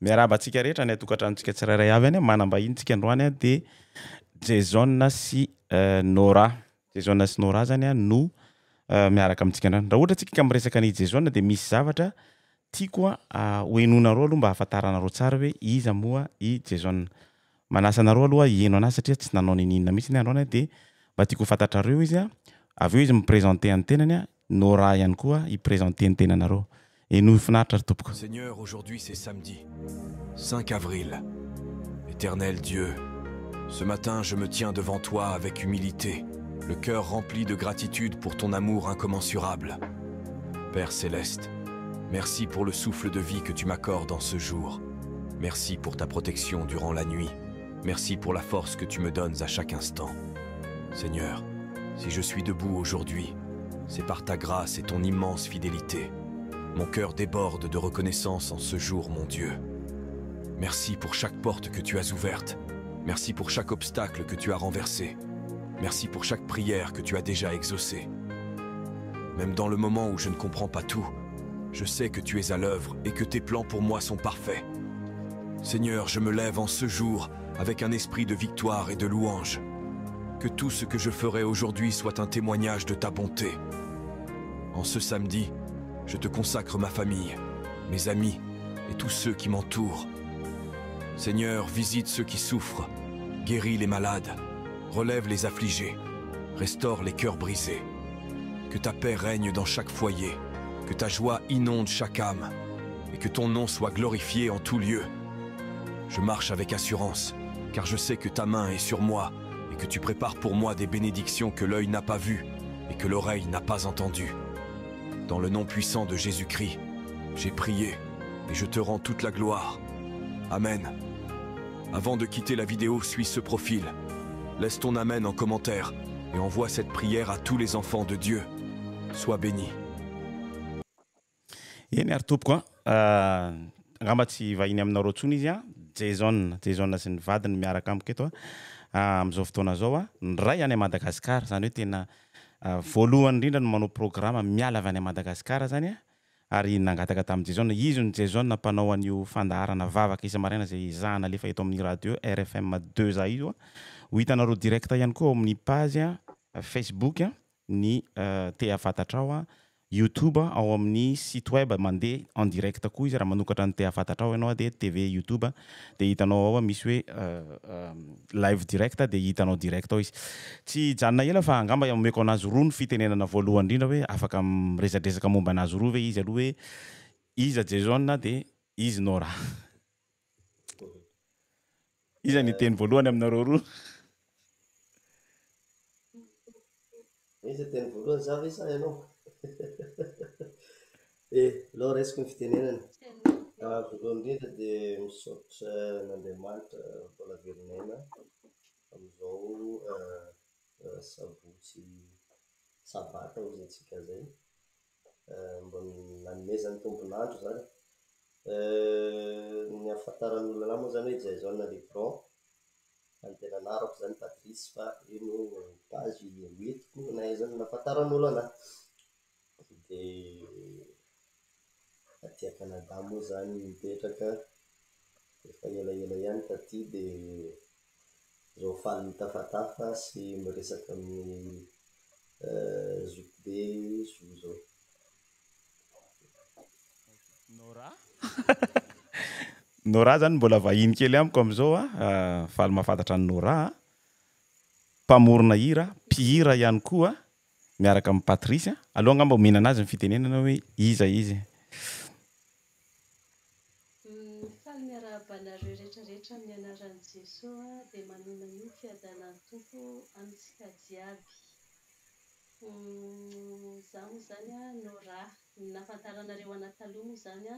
miaraba antsika rehetra ny atokantranotsika tsirairay avy any manambahitsika androany dia Jason sy Nora. Jason sy Nora zany no miaraka amintsika androany. Raha ohatra tsika miresaka ny Jason dia misy zavatra tiako hoenonareo aloha mba hahafantaranareo tsara hoe iza moa i Jason. Manasa anareo aloha hieno anazy satria tsy nanao ninina mihitsy ny androany dia mba tiako fantatrareo izy avy eo izy miprésenter ny tenany Nora ihany koa iprésenter ny tenanareo. Seigneur, aujourd'hui c'est samedi, 5 avril. Éternel Dieu, ce matin je me tiens devant toi avec humilité, le cœur rempli de gratitude pour ton amour incommensurable. Père céleste, merci pour le souffle de vie que tu m'accordes en ce jour. Merci pour ta protection durant la nuit. Merci pour la force que tu me donnes à chaque instant. Seigneur, si je suis debout aujourd'hui, c'est par ta grâce et ton immense fidélité. Mon cœur déborde de reconnaissance en ce jour, mon Dieu. Merci pour chaque porte que tu as ouverte. Merci pour chaque obstacle que tu as renversé. Merci pour chaque prière que tu as déjà exaucée. Même dans le moment où je ne comprends pas tout, je sais que tu es à l'œuvre et que tes plans pour moi sont parfaits. Seigneur, je me lève en ce jour avec un esprit de victoire et de louange. Que tout ce que je ferai aujourd'hui soit un témoignage de ta bonté. En ce samedi, je te consacre ma famille, mes amis et tous ceux qui m'entourent. Seigneur, visite ceux qui souffrent, guéris les malades, relève les affligés, restaure les cœurs brisés. Que ta paix règne dans chaque foyer, que ta joie inonde chaque âme et que ton nom soit glorifié en tout lieu. Je marche avec assurance, car je sais que ta main est sur moi et que tu prépares pour moi des bénédictions que l'œil n'a pas vues et que l'oreille n'a pas entendues. Dans le nom puissant de Jésus-Christ, j'ai prié et je te rends toute la gloire. Amen. Avant de quitter la vidéo, suis ce profil. Laisse ton Amen en commentaire et envoie cette prière à tous les enfants de Dieu. Sois béni. Eny ary tompoko angamba tsy vahiny aminareo tsony izy Jason sy ny vadiny miaraka amiko eto amin'izao fotoana zao ny ray any Madagasikara zany hoe tena voalohany indrindra no manao programma miala avy any Madagasikara zany ary nangataka tamin'ny Jason. Izy ny Jason mpanao an'io fandaharana vavaka isa-maraina zay izahana alefa eto amin'ny radio RFM 2 za io ho hitanareo direct ihany koa ao amin'ny page Facebook ny Tea Fantatra YouTube ao amin'ny site web mandeha en direct koa izy raha manokatra ny Tea Fantatra ianao dia TV YouTube dia hitanao ao misy hoe live direct dia hitanao direct ao izy. Tsy janona ela fa angamba omeko anazy roa ny fitenenana voalohany indrindra hoe afaka miresadresaka momba anazy roa ve izy aloha hoe iza Jason dia izy Nora. Iza ny teny voalohany aminareo roa? Iza teny voalohany za ve sa ianao? Aloha raisiko ny fitenenana. Voalohany indrindra dia misaotra n'Andriamanitra mbola velon'aina amin'izao sabotsy sabata hozy antsika zay. Mba nanomezany tombonandro zany. Ny ahafantaran'olona anahy moa zany hoe Jason Lebron. Ny tena anarako zany Patrice fa ino page hoentiko na aizany nahafantaran'olona anahy. Dia aty Canada moa zany mipetraka efa elaela ihany taty dia zao faly mitafatafa sy miresaka amin'ny zokibe zo zao. Nora zany mbola vahiny kely amiko amin'izao faly mahafantatra ny Nora mpamorona hira, mpihira ihany koa miaraka amin'ny Patrice. Aloha angamba omena anazy ny fitenenana hoe iza izy. Faly miarabanareo rehetrarehetra amin'ny anaran'i Jesosy dia manana io fiadanan'ny tompo amintsika jiaby. Zaho moa zany Nora, nahafantaranareo anahy taloha moa zany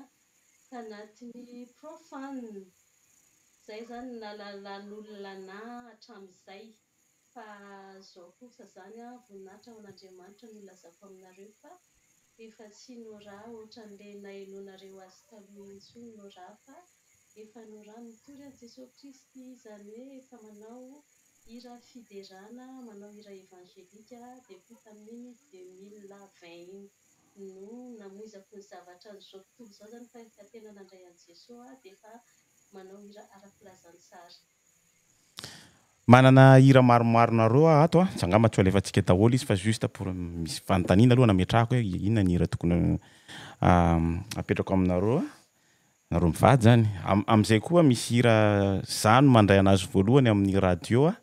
tanatiny profane. Zay zany nalalan'olona anahy hatramin'izay. Fa zao kosa zany voninahitra ho an'Andriamanitra no ilazako aminareo fa efa tsy Nora ohatran'ilay nahainoanareo azy taloha intsony Nora fa efa Nora mitory an'i Jesosy Kristy izany hoe efa manao hira fiderana, manao hira evangelika depuis tamin'iny 2020 iny. no namoizako ny zavatra n'izao tontolo izao zany fa efa tena nandray an'i Jesosy dia efa manao hira ara-pilazantsara. Manana hira maromaro nareo ato a, tsy angamba tsy ho alefantsika daholo izy fa juste pour misy fanontaniana aloha nametrahako hoe inona ny hira tokony apetrako aminareo nareo mivady zany. Am'izay koa misy hira zany mandray anazy voalohany amin'ny radio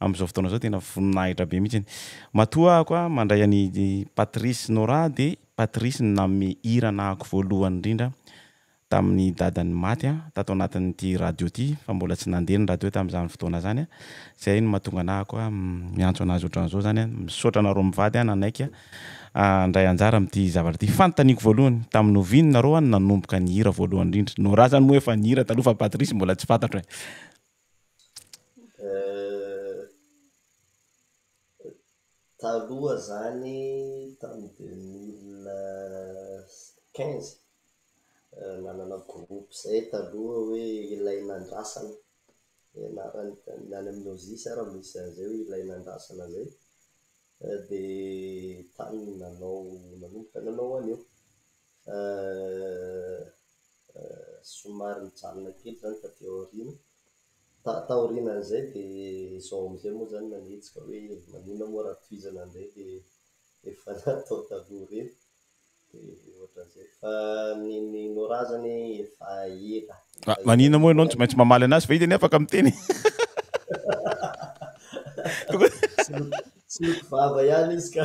am'izao fotoana zao tena voninahitra be mihitsy. Matoa koa mandray any Patrice Nora dia Patrice nanome hira nahako voalohany indrindra tamin'ny dadany maty tato anatin'ity radio ity fa mbola tsy nandeha ny radio tamin'izany fotoana zany zay no mahatonga anahako miantso anazy ohatran'izao zany misaotra nareo mivady nanaiky ndray anjara amin'ity zavatra ity. Fanontaniako voalohany tamin'ny oviny nareo nanomboka ny hira voalohany indrindra no raha zany moa efa ny hira taloha fa Patrice mbola tsy fantatra taloha zany tamin'ny 2015 nanana groupe zay taloha hoe ilainandrasana ianarany any amin'ny Ozisy ara misy an'izay hoe ilainandrasana zay dia tany nanomboka nanao an'io somary nijanona kely zany fa teoriana taorianan'izay dia izao am'izay moa zany nanetsika hoe manina moa raha tohizana an'izay dia efa natao taloha reny dia ohatran'izay fa ny Nora zany efa ela. Manina moa ianao tsy maintsy mamaly anazy fa hitany afaka miteny tsy vava ihany izy ka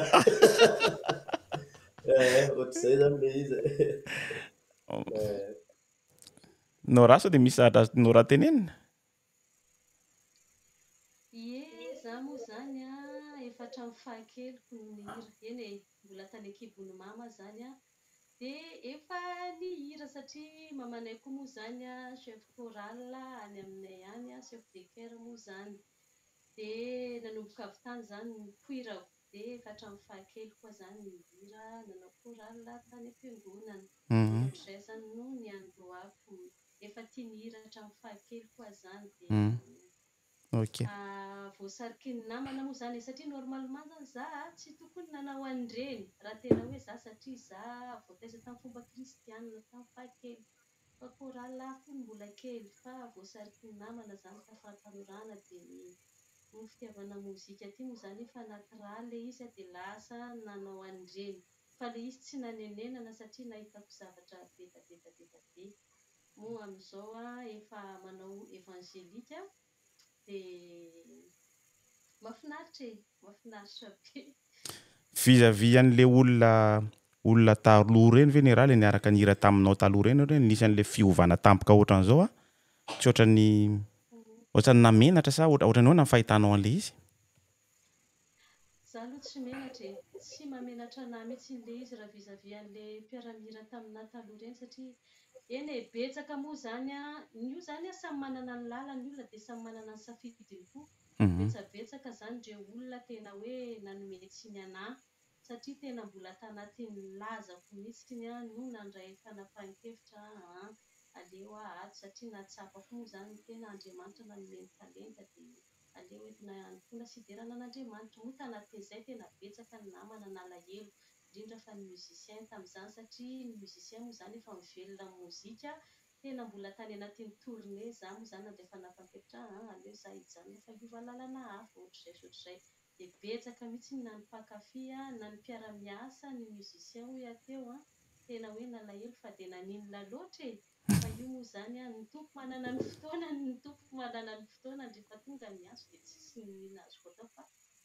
ohatr'izay zany le izy Nora sao dia misy sahatra Nora tenenina? Za moa zany efa hatramin'ny fahakeloko ny hira eny mbola tany an-kibon'ny mama zany dia efa ny hira satria mamanay koa moa zany chef choral any aminay any chef de chœur moa zany dia nanomboka avy tany zany ny poirako dia efa hatramin'ny fahakeloko koa zany ny hira nanao choral tany am-piangonana ohatr'izay zany no ny andohako efa tia ny hira hatramin'ny fahakeloko koa zany dia voasariky ny namana moa zany satria normalement zany za tsy tokony nanao an'ireny raha tena hoe za satria za voataiza tamin'ny fomba kristianina tamin'ny fahakely fa choral fony mbola kely fa voasariky ny namana zany tafampanorana dia ny fitiavana mozika ty moa zany efa natiraly izy dia lasa nanao an'ireny fa le izy tsy nanenenana satria nahitako zavatra be moa amin'izao efa manao evangelika dia mahafinaritra be. Vis-à-vis an'le olona taloha reny ve ny raha le niaraka nihira taminao taloha reny hoe nisy an'le fiovana tampoka ohatran'izao tsy ohatrany namenatra sa ohatrany hoe nafahitanao an'le izy? Za aloha tsy menatra tsy mamenatra anahy mihitsy le izy raha vis-à-vis an'le mpiara-mihira taminahy taloha reny satria eny betsaka moa zany io zany samy manana ny lalany olona dia samy manana ny safidiny koa betsabetsaka zany ndre olona tena hoe nanometsiny anahy satria tena mbola tanatin'ny lazako mihitsy no nandray fanapahan-kevitra aleo ato satria natsapako moa zany tena Andriamanitra nanomeny talenta dia aleo entina konasiderana an'Andriamanitra moa tanatin'izay tena betsaka ny namana nalahelo indrindra fa ny musicien tamin'izany satria ny musicien moa zany efa mivelona mozika tena mbola tany anatin'ny tournée za moa zany nandray fanapahan-kevitra aleo za hijanona fa hiova lalana hafa ohatr'izay dia betsaka mihitsy na ny mpankafy na ny mpiara-miasa ny musicien ho ateo tena hoe nalahelo fa dia naninona loatra fa io moa zany ny tompo manana ny fotoana rehefa tonga miaso dia tsisy ninona azoko atao fa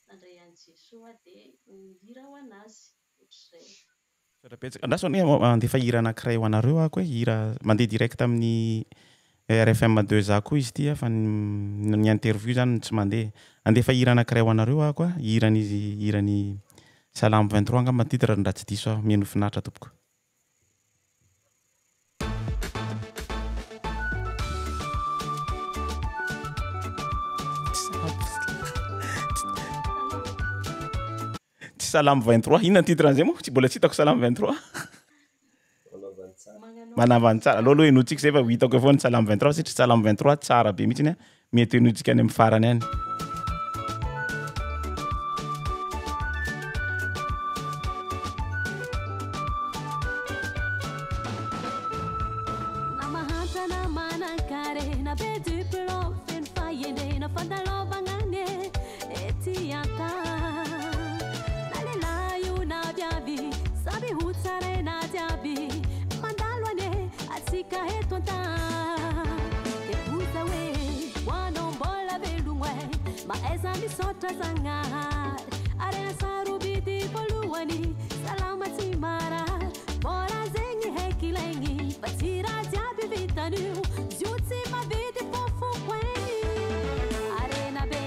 nandray an'i Jesosy dia mihira ho anazy ohatr'izay. Andraso andefa hira anankiray ho anareo ako hoe hira mandeha direct amin'ny RFM 2 koa izy ity fa ny interview zany tsy mandeha andefa hira anankiray ho anareo ako hirany Salamo 23 angamba titre raha tsy diso mihaino finaritra tompoko. Salamo 23 inona ny titre an'izay moa tsy mbola tsy hitako Salamo 23 manavany tsara aloha enotsika zay fa hitako foana Salamo 23 satria Salamo 23 tsara be mihitsy mety enotsika any amin'ny farany any. Mantana manankare na be diplôme fen fayende na fandalovagane etiata nalelayo na biabi sabi hutsare na diabi mandalwane atsika etonta ebuza we wanombola belungwe maeza misotra zangar arena sarubiti poluani salama timara bora zengi hekilengi batira diabi vitanu ziutsi mabidi fofu kweni arena be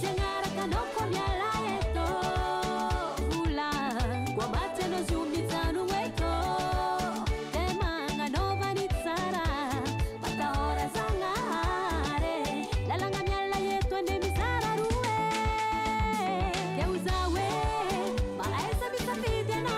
zengara kanoko miala eto ula kwa mateno ziumitanu weto temanga nova nitsara mata ora zangare lalanga miala yeto ande misara ruwe keuzawe maesa bisapidena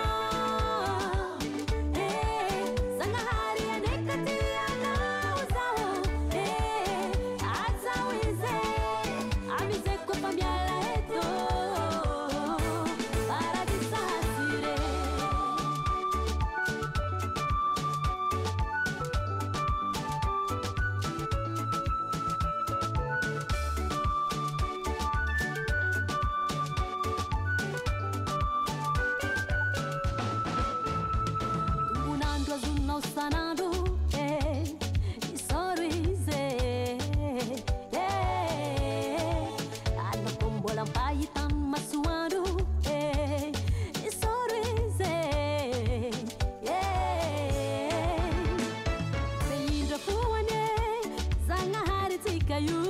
sanado isorize ana kombola paitan masuado isorize seinda fuane zanga haritsikayu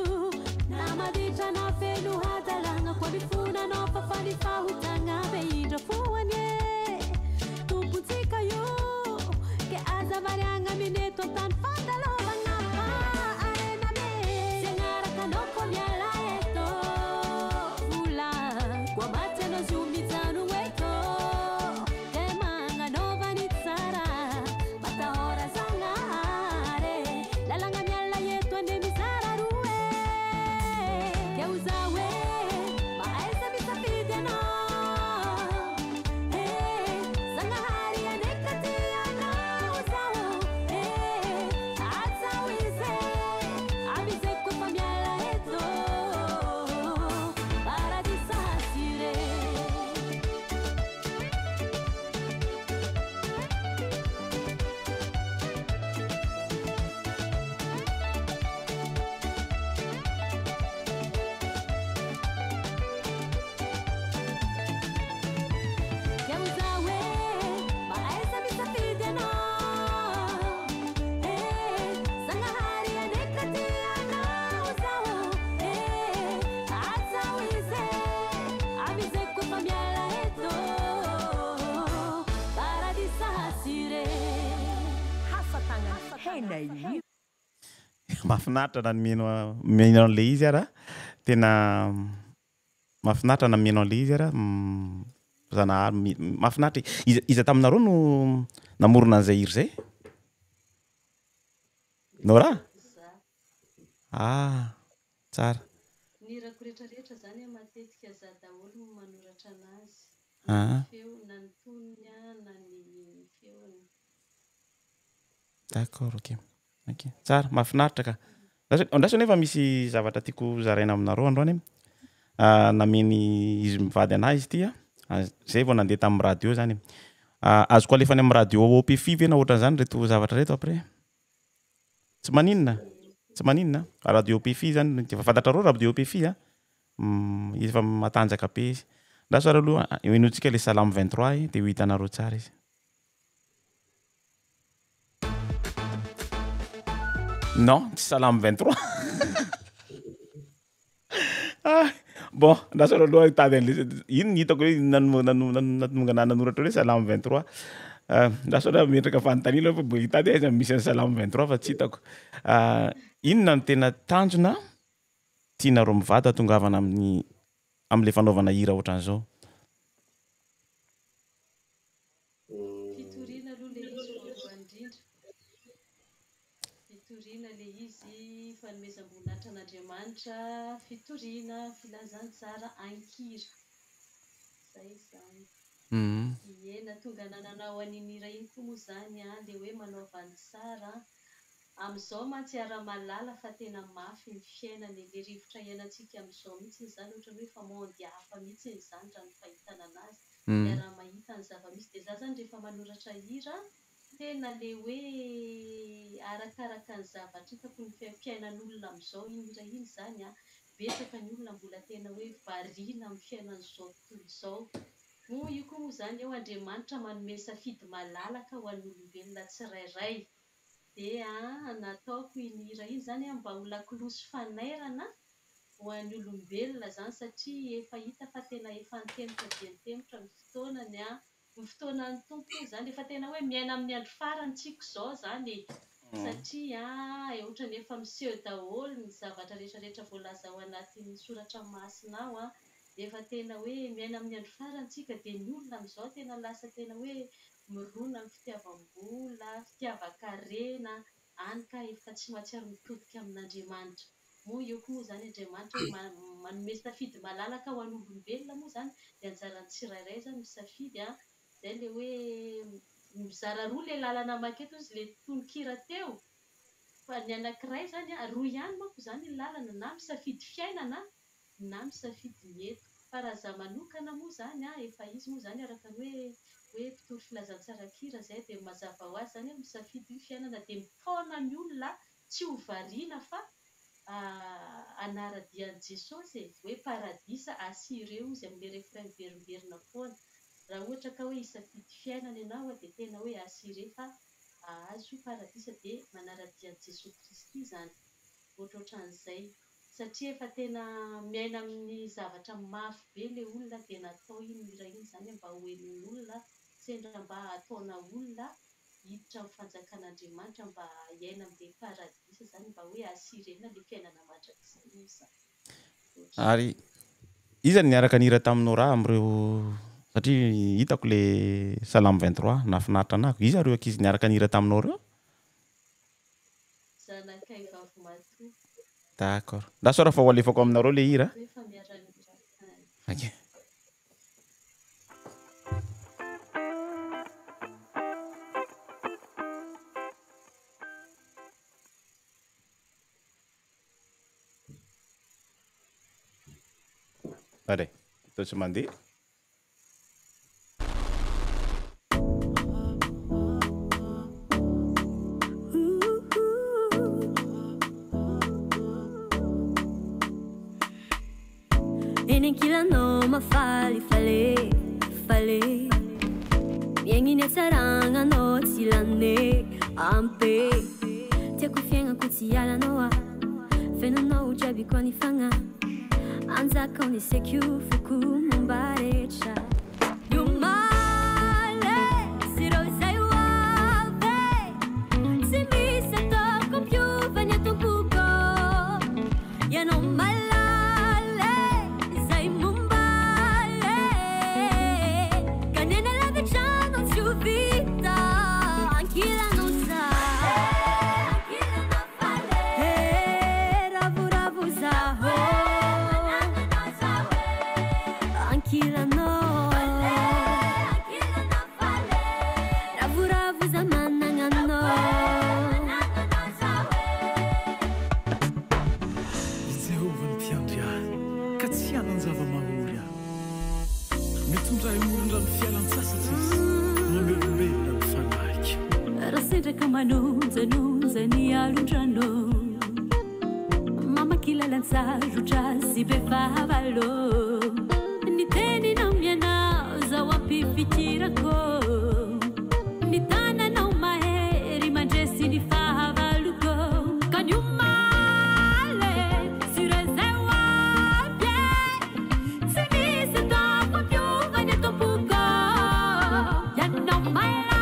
namaditra na felu hadalanga kwa bifuna no papani fahutanga beindra fuane tuputsikayu Azavarianga mineto tan fandalo vangapa arena be sengara kanoko miala eto ula kwa mateno ziumitanu weto temanga nova nitsara mata ora zangare lalanga miala yeto ande misara ruwe keuzawe maesa misapidena zangahari anekatiana mahafinaritra na mino an'le izy ara tena mahafinaritra na mino an'le izy ara zanahary mahafinaritra iza taminareo no namorona an'izay hira zay nora tsara ny hirako rehetrarehetra zany matetika za daholo no manoratra anazy feo na ny tonony na ny feony d'accord ok tsara mahafinaritra ka andraso nefa misy zavatra tiako zaraina aminareo androany nameny izy mivady anazy tya zay vao nandeha tamin'ny radio zany azoko alefany amin'ny radio OPF ve na ohatran'izany reto zavatra reto après tsy maninona radio OPF zany efa fantatrareo radio OPF izy efa matanjaka be izy ndaso ary aloha inotsika le salame 23 dia ho hitanareo tsara izy non tsy salame 23 bon ndaso ary aloha hitady an'le ino ny hitako hoe nanomanga nanoratra hoe salame 23 ndaso ary metraka fanontaniana fa mbo hitady aiza misy ny salame 23 fa tsy hitako inona no tena tanjona tianareo mivady atongavana amin'le fanaovana hira ohatran'izao fitoriana aloha le izy voalohany indrindra fitoriana le izy fanomezam-boninahitra an'Andriamanitra fitoriana filazantsara ankira zay zany ena tonga nananao an'iny hira iny koa moa zany le hoe manao valy tsara amin'izao mantsy ara-malala fa tena mafy ny fiainana le rivotra iainantsika amin'izao mihitsy izany ohatra hoe fa mondy hafa mihitsy izany raha ny fahitana anazy miara-mahita ny zava-misy dia za zany rehefa manoratra hira tena le hoe arakaraka ny zavatra hitako ny fiainan'olona amin'izao iny hira iny zany a betsaka ny olona mbola tena hoe variana amin'ny fiainan'izao tontolo izao moa io koa moa zany eo Andriamanitra manome safidy malalaka ho an'ny olombelona tsirairay dia nataoko iny hira iny zany mba ho lakolosy fanairana ho an'ny olombelona zany satria efa hita fa tena efa nitemotra dia nitemotra ny fotoanany ny fotoanan'ny tompo zany efa tena hoe miaina amin'ny andro farany tsika izao zany satria ohatra ny efa miseho daholo ny zavatra rehetrarehetra voalaza ao anatin'ny soratra masina ao efa tena hoe miaina amin'ny andro farantsika dia ny olona amin'izao tena lasa tena hoe mirona ny fitiavam-bola fitiavan-karena any ka efa tsy mahatsiaro mitodika amin'Andriamanitra moa eo koa moa zany Andriamanitra manome safidy malalaka ho an'ny olombelona moa zany dia anjaran'ny tsirairay zany misafidy zay le hoe mizara roa le lalana maketo izy le tononkira teo fa ny anankiray zany roa ihany manko zany ny lalana na misafidy fiainana na misafidy eto fa raha za manokana moa zany efa izy moa zany araka ny hoe mpitoro filazantsara-kira zay dia mazava ho azy zany misafidy ny fiainana dia mitaona ny olona tsy ho variana fa anara-dian'i Jesosy hoe paradisa asireo izy amin'le refrain miverimberina foana raha ohatra ka hoe hisafidy fiainana ianao dia tena hoe asire fa azo paradisa dia manara-dian'i Jesosy Kristy zany ohatrohatran'izay satria efa tena miaina amin'ny zavatra mafy be le olona dia natao iny hira iny zany mba hoen'ny olona sendra mba ataona olona hiditra amin'ny fanjakan'Andriamanitra mba hiaina amin'ilay paradisa zany mba hoe asirena le fiainana mandrakizay izany ary izany niaraka nihira taminao raha amin'ireo satria hitako le Salamo 23 nafinaritra anako izy reo ankizy niaraka nihira taminao reo zanakay vavy matoa d'accord ndaso raha fa ho alefako aminareo le hira rehefa miara-nihira okay. Allez, tô tsy mandeha Eny ankilanao mafaly fale miaigny atsaragnanao tsy lane ampe tiako fiaignako tsy ialanao fenanao jiaby koa ny fagna anzaka ny sekio foko momba rehetra Yumale siro zay wave tsy misy ataoko ampiovany atompoka ianao malale zay mombale kanena lavitrano tsy ho vita ankilanao za ravoravo zaho Manonza ni alundrano mama kila lanza ruja sibe favalo ni teni na miana za wapi fikira ko ni tana na umaheri manjesi ni favalo ko kanyumale sireze wapye sinise topo pyuva ni topuko yana umala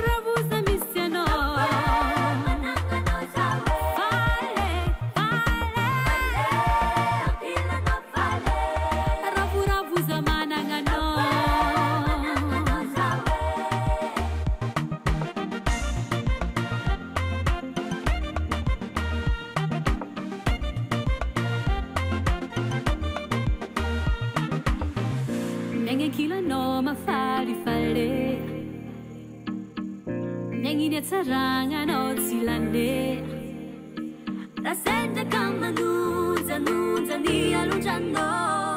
Rabuza misiano Miagny ankilanao mafalifaly miagniny atsaragnanao tsy landeha rasendraka manonjanonja ny alondranao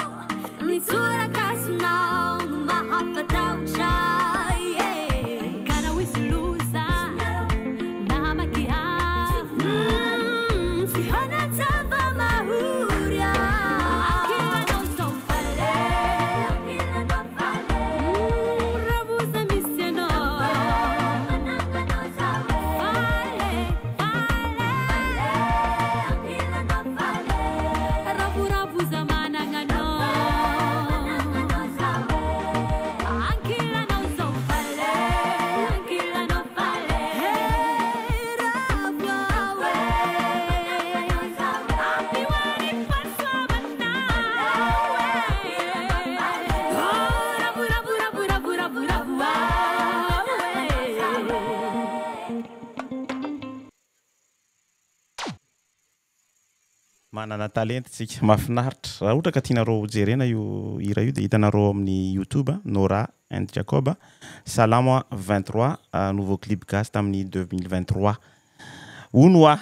mitsorakasonao no mahafatahotra kana hoizy loza namakiha tsy hanatava mahorya ankilanao zao fale ravuza misy anao ravuravuza manananao ankilanao zao fale ankilanao fale ravawe ambiwani pasamanawe ravuravuravuravuravuravuravuawe manana talenty tsika mahafinaritra raha ohatra ka tianareo jerena io hira io dia hitanareo amin'ny YouTube Nora and Jacob Salamo 23 nouveau clip gasy tamin'ny 2023 ono a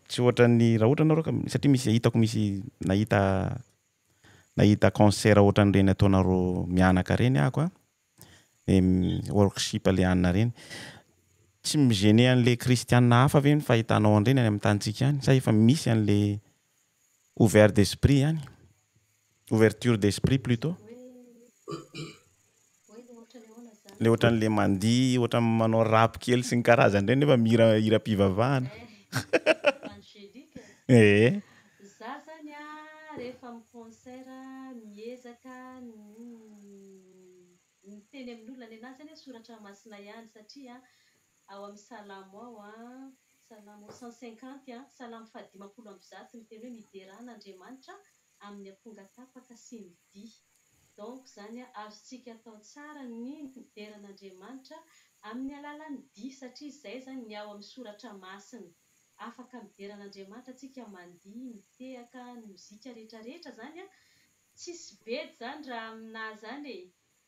tsy ohatran'ny raha ohatra nareo satria misy hitako misy nahita concert ohatran'ireny ataonareo mianaka reny ako workshop le anina reny tsy migene an'le kristianina hafa ve ny fahitanao an'ireny any amin'ny tantsika any sa efa misy an'le ouvert d'esprit yani ouverture d'esprit plutôt le ohatran'le mandihy ohatra manao rap kely sy ny karazany reny nefa mihira-pivavahana angélique za zany a rehefa amin'ny concert miezaka miteny amin'olona ny anazy zany soratra masina ihany satria ao amin'ny salamo ao a salamo 150 a salamo fahadimapolo amby zato miteny hoe mideran'Andriamanitra amin'ny amponga tapaka sy ny dihy donc zany a azontsika atao tsara ny mideran'Andriamanitra amin'ny alalan'ny dihy satria izay zany ny ao amin'ny soratra masina afaka mideran'Andriamanitra tsika mandihy mitehaka ny mozika rehetrarehetra zany a tsisy bedy zany raha aminazy zany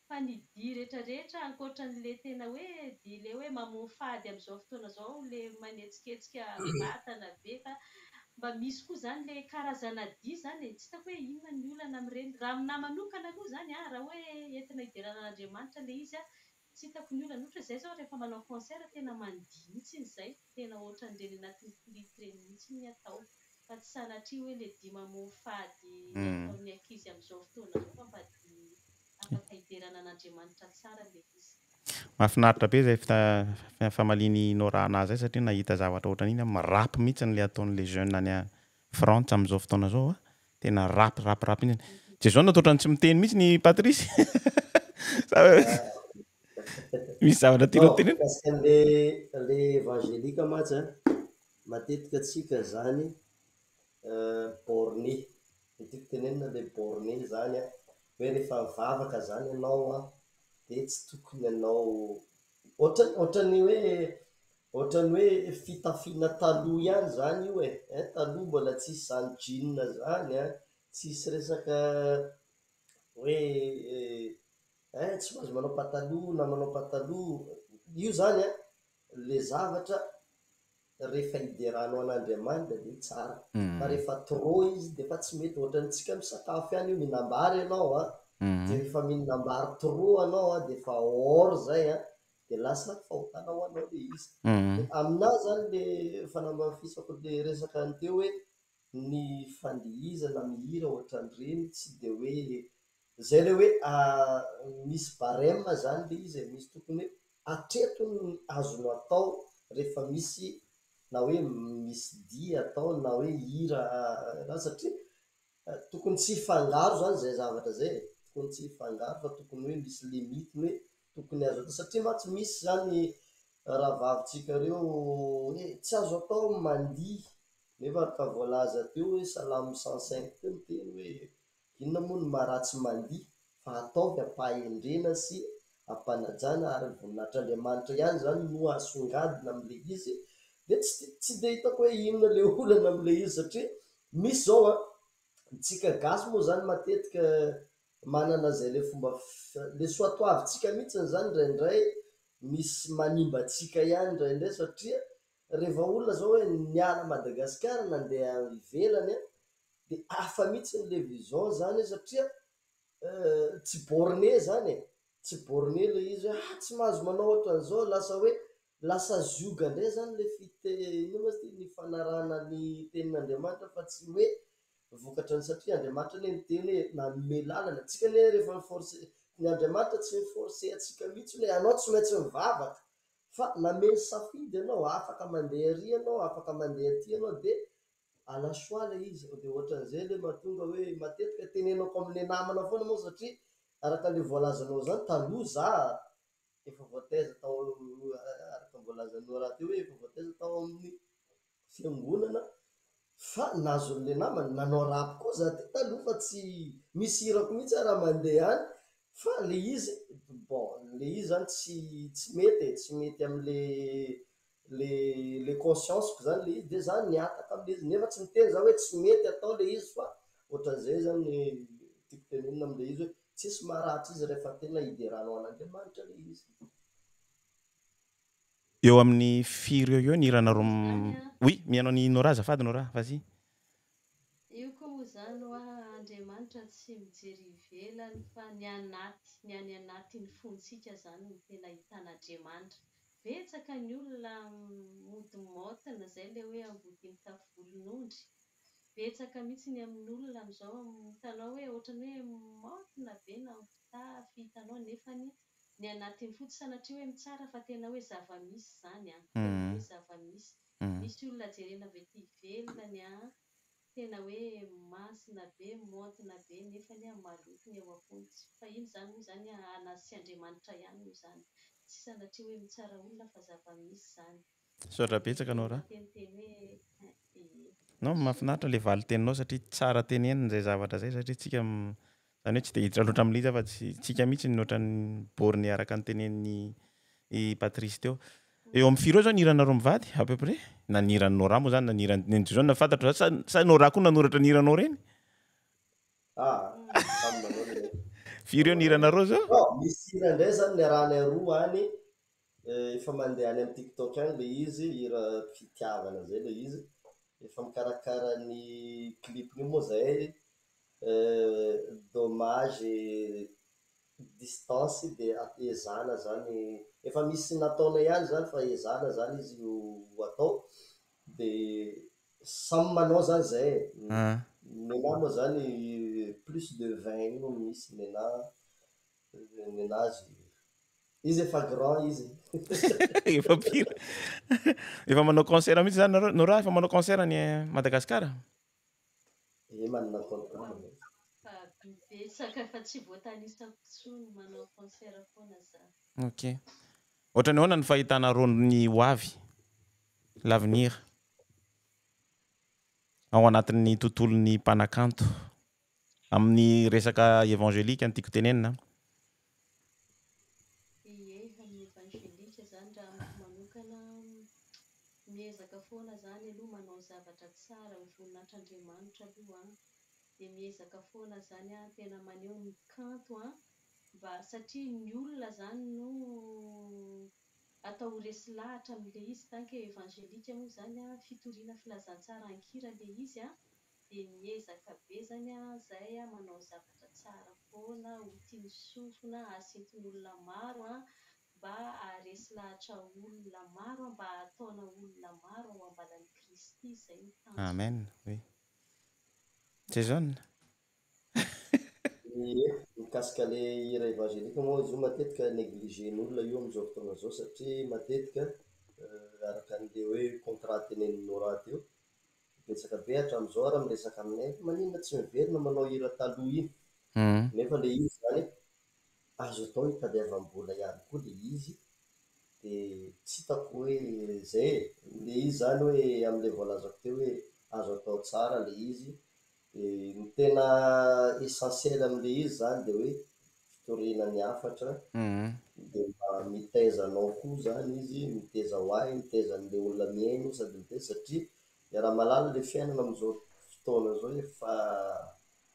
fa ny dihy rehetrarehetra ankoatran'le tena hoe dihy le hoe mamofady amin'izao fotoana zao le manetsiketsika vatana be fa mba misy koa zany le karazana dihy zany tsy hitako hoe inona ny olana amin'ireny raha aminahy manokana aloha zany raha hoe entina hideran'Andriamanitra le izy a tsy hitako ny olana ohatra izay zao rehefa manao concert tena mandihy mihitsy izay tena ohatran'ireny anatin'ny clip reny mihitsy ny atao fa tsy sanatria hoe le dihy mamofady ataon'ny ankizy amin'izao fotoana zao fa mba dihy afaka hideranan'Andriamanitra tsara le izy mahafinaritra be zay famaliny Nora anazy zay satria nahita zavatra ohatran'iny rap mihitsy n'le ataon'le jeune any France amin'izao fotoana zao a tena rap iny Jason ohatran'ny tsy miteny mihitsy ny Patrice misy zavatra tianao teny parce que le évangélique matsy matetika atsika zany borné tiako tenenina le borné zany a hoe rehefa mivavaka zany ianao a dia tsy tokony ianao ohatran'ny hoe fitafiana taloha ihany zany io taloha mbola tsisy zany jean zany a tsisy resaka hoe tsy mahazo manao pataloha na manao pataloha io zany a le zavatra rehefa hideranao an'Andriamanitra dia tsara fa rehefa trop izy dia efa tsy mety ohatrantsika misakafo ihany io mihinam-bary ianao a dia rehefa mihinam-bary trop anao a dia efa or zay a dia lasa fahotana ho anao le izy aminahy zany le fanamafisako le resaka anyteo hoe ny fandihizana mihira ohatran'ireny tsy dia hoe zay le hoe misy barème zany le izy misy tokony hoe hatreto ny azonao atao rehefa misy na hoe misy dia atao na hoe hira raha satria tokony tsy hifangaro zany zay zavatra zay tokony tsy hifangaro fa tokony hoe misy limite hoe tokony azo atao satria matsy misy zany raha vavintsika reo hoe tsy azo atao mandihy nefa ka voalaza teo hoe salamo 105 teo miteny hoe inona moa ny maharatsy mandihy fa ataovy ampahendrena sy ampanajana ary voninahitr'Andriamanitra ihany zany no asongadina amin'le izy dia tsy dia hitako hoe inona le olana amin'le izy satria misy zao a tsika gasy moa zany matetika manana zay le fomba le soatoavintsika mihitsiny zany ndraindray misy manimbatsika ihany ndraindray satria rehefa olona zao hoe niala Madagasikara nandeha ivelany de hafa mihitsy le vision zany satria tsy borné zany tsy borné le izy hoe tsy mahazo manao ohatran'izao lasa hoe lasa zioga ndray zany le ny fanarahana ny tenin'Andriamanitra fa tsy hoe vokatra ny satria Andriamanitra ny teny hoe nanome lalana atsika ne rehefa force ny Andriamanitra tsy force atsika mihitsy hoe anao tsy maintsy mivavaka fa nameny safidy anao afaka mandeha ary anao afaka mandeha aty anao de alasoa le izy de ohatran'izay le mahatonga hoe matetika tenenako amin'ny namana foana moa satria araka le voalazanao zany taloha za efa voateza tao araka voalazanao raha teo hoe efa voateza tao amin'ny fiangonana fa nazon'le namany nanao rapy koa za ty taloha fa tsy misy irako mihitsy raha mandeha any fa le izy bon le izy zany tsy mety am'le le conscience-ko zany le izy de zany niataka am'le izy nefa tsy miteny za hoe tsy mety atao le izy fa ohatran'izay zany tiako tenenina am'le izy hoe tsisy maharatsy izy rehefa tena hideranao an'Andriamanitra le izy. Eo amin'ny firy eo ny irana roa oui mianao ny Nora azafady Nora vas-y. Io koa moa zany hoa Andriamanitra tsy mijery ivelany fa ny any anatiny fontsika zany no tena ahitan'Andriamanitra. Betsaka ny olona mody maotina zay le hoe ambody mitafy volon'ondry. Betsaka mihitsy ny amin'ny olona am'izao hitanao hoe ohatrany hoe maotina be na fitafy hitanao nefany ny anatiny fotsy sanatria hoe mitsara fa tena hoe zava-misy zany tena hoe zava-misy. Misy olona jerena avy aty ivelany tena hoe masina be maotina be nefany maloto ny eo am-pontsy fa iny zany moa zany anasy Andriamanitra ihany moa zany tsy sanatria hoe mitsara olona fa zava-misy zany. Soatra betsaka Nora. Teniteny hoe non mahafinaritra le vali teninao satria tsara tenenina zay zavatra zay satria tsika zany hoe tsy de hiditra loatra amin'le izy fa tsika mihitsy ny ohatran'ny borné araka ny tenen'ny i Patrice teo. Eo amin'ny firy eo zao nirana roa mivady à peu près na niran'ny Nora moa zany na niran'ny Nenjy na fantatro sa Nora koa nanoratra niranao reny. Firy eo nirana roa zao? Misy hira ndray zany ny arahany aroa any efa mandeha any amin'ny TikTok any le izy hira fitiavana zay le izy efa mikarakara ny clipny moa zay dommage distance de ezana zany efa misy nataona ihany zany fa ezana zany izy ho atao de samy manao zany zay nena moa zany plus de 20 no misy nenazy izy efa grand izy efa pire efa manao concert mihitsy zany Nora efa manao concert ny Madagasikara manana contrat betsaka fa tsy voatanisako tsony manao concert foana za. Ok ohatrany ahoana ny fahitana rony hoavy l'avenir ao anatin'ny tontolon'ny mpanakanto amin'ny resaka evangelika ny tiako tenenina. Amin'ny evangelika zany raha amiko manokana miezaka foana zany aloha manao zavatra tsara ny voninahitran'Andriamanitra aloha de miezaka foana zany tena maneho ny kanto mba satria ny olona zany no atao resy lahatra am'le izy tanke evangelika moa zany fitoriana filazantsara ankira le izy de miezaka be zany zay manao zavatra tsara foana ho tiany sofina asentin'olona maro mba aresy lahatra olona maro mba ataona olona maro ao ambalan'i Kristy zay ny tanjo. Amen oui c'est jaune mikasika le hira evangelika moa izy io matetika négligen'olona io am'izao fotoana zao satria matetika araka an'le hoe contrat tenen'ny Nora teo betsaka be hatramin'izao raha miresaka aminay maninona tsy miverina manao hira taloha iny nefa le izy zany azo atao hitadiavam-bola ihany koa le izy de tsy hitako hoe zay le izy zany hoe am'le voalazako teo hoe azo atao tsara le izy ny tena essentiel am'le izy zany de hoe fitoriana ny hafatra de mba mitaizanao koa zany izy miteza ho ahy miteza an'le olona miaino sady miteza satria raha malala le fiainana am'izao fotoana zao efa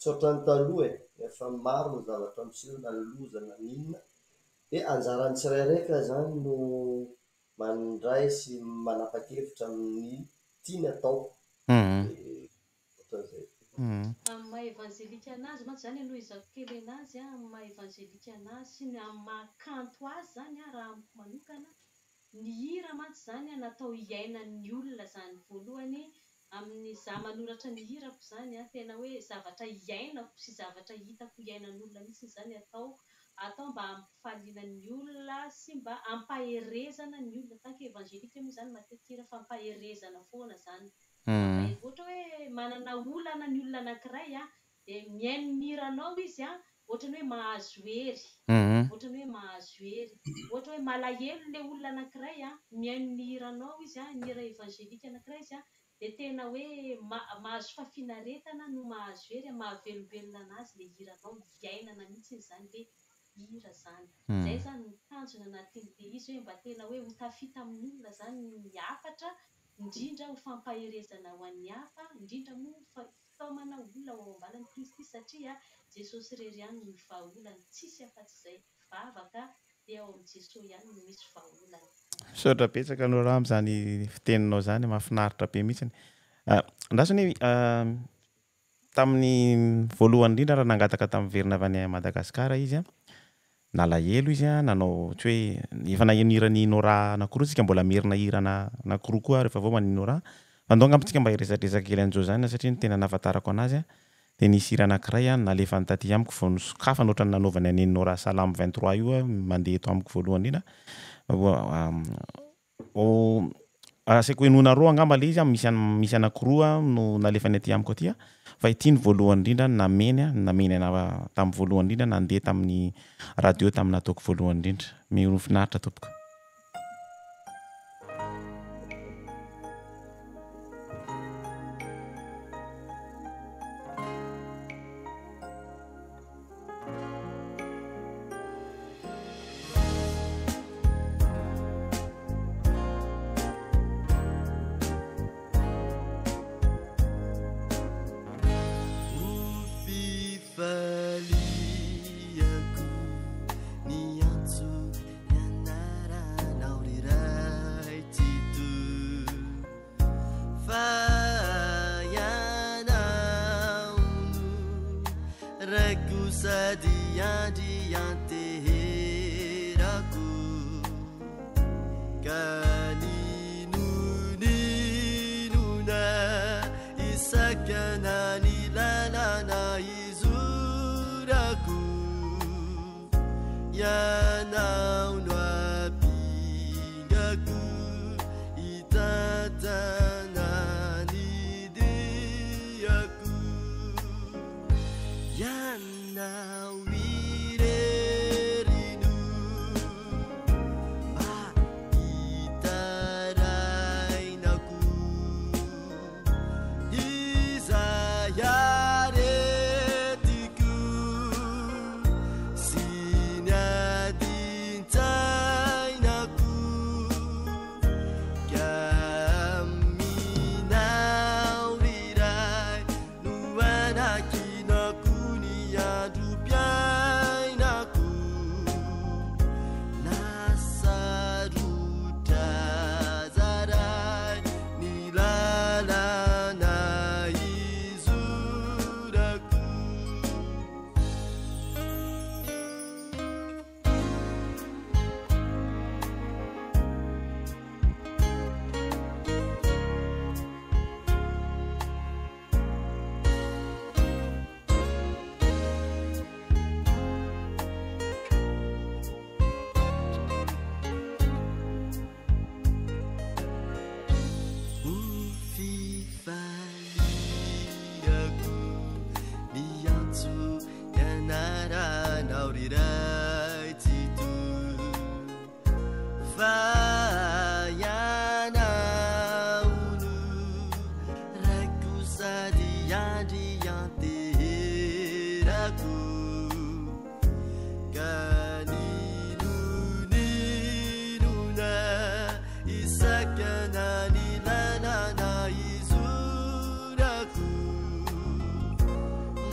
tsotrany taloha efa maro ny zavatra misehona ny lozana ninona dia anjarany tsirairaiky zany no mandray sy manapa-kevitra amin'ny tiany atao ohatran'izay. Amin'ny maha evanjelika anazy mantsy zany aloha izako kely anazy amin'ny maha evanjelika anazy sy ny amin'ny mahakanto azy zany raha amiko manokana ny hira mantsy zany natao hiainan'ny olona zany voalohany amin'ny za manoratra ny hirako zany tena hoe zavatra hiainako sy zavatra hitako hiainan'olona mihitsy zany atao mba ampifaliana ny olona sy mba ampaherezana ny olona tanka evanjelika moa zany matetika hira fa ampaherezana foana zany. Ohatra hoe manana olana ny olona anankiray dia mihaino ny hiranao izy ohatra hoe mahazo hery ohatra hoe mahazo hery ohatra hoe malahelo le olona anankiray mihaino ny hiranao izy ny hira evanjelika anankiray izy dia tena hoe mahazo fafinaretana no mahazo hery mahavelobelona anazy le hiranao hiainana mihitsy zany le hira zany. Zay zany ny tanjona anatin'le izy hoe mba tena hoe ho tafita amin'ny olona zany ny hafatra indrindra ho fampaherezana ho an'ny hafa indrindra moa fitaomana olona ao ambalan'i Kristy satria Jesosy irery ihany no vahaolany tsisy afa-tsy izay vavaka dia ao amin'ny Jesosy ihany no misy vahaolana. Misaotra betsaka anao raha amin'izany fiteninao zany mahafinaritra be mihitsy. Andrasany tamin'ny voalohany indrindra raha nangataka tamin'ny verina avy any Madagasikara izy nalahelo izy nanao tsy hoe efa naheno hira ny Nora anankiroa tsika mbola merina hira anankiroa koa rehefa vao manino Nora fa ndao angambontsika mba hiresadresaka kely an'izao zany satria ny tena nahafantarako anazy dia nisy hira anankiray nalefa ny taty amiko vao nisokafana ohatrany nanaovany any Nora Salamo 23 io mandeha eto amiko voalohany indrindra asaiko hoe nona roa angamba le izy misy anankiroa no nalefa ny aty amiko aty fa ity ny voalohany indrindra nameny tamin'ny voalohany indrindra nandeha tamin'ny radio tamin'ny nataoko voalohany indrindra mifinaritra tompoko.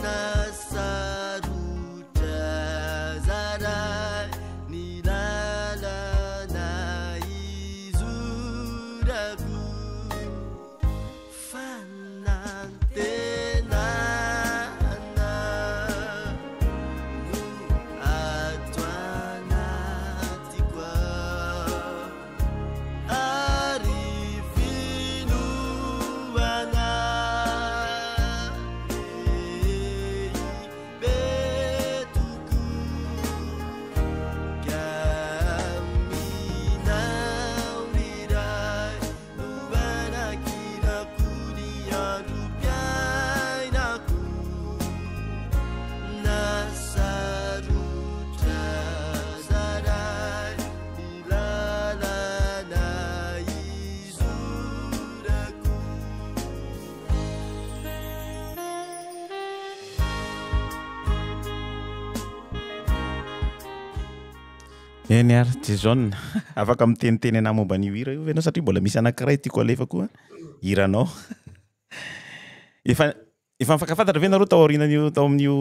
Na eny ary Jason afaka miteniteny ana momba ny hira io ve anao satria mbola misy anankiray tiako alefa koa hiranao efa mifankafantatra ve nareo tao aorinan'io tao amin'io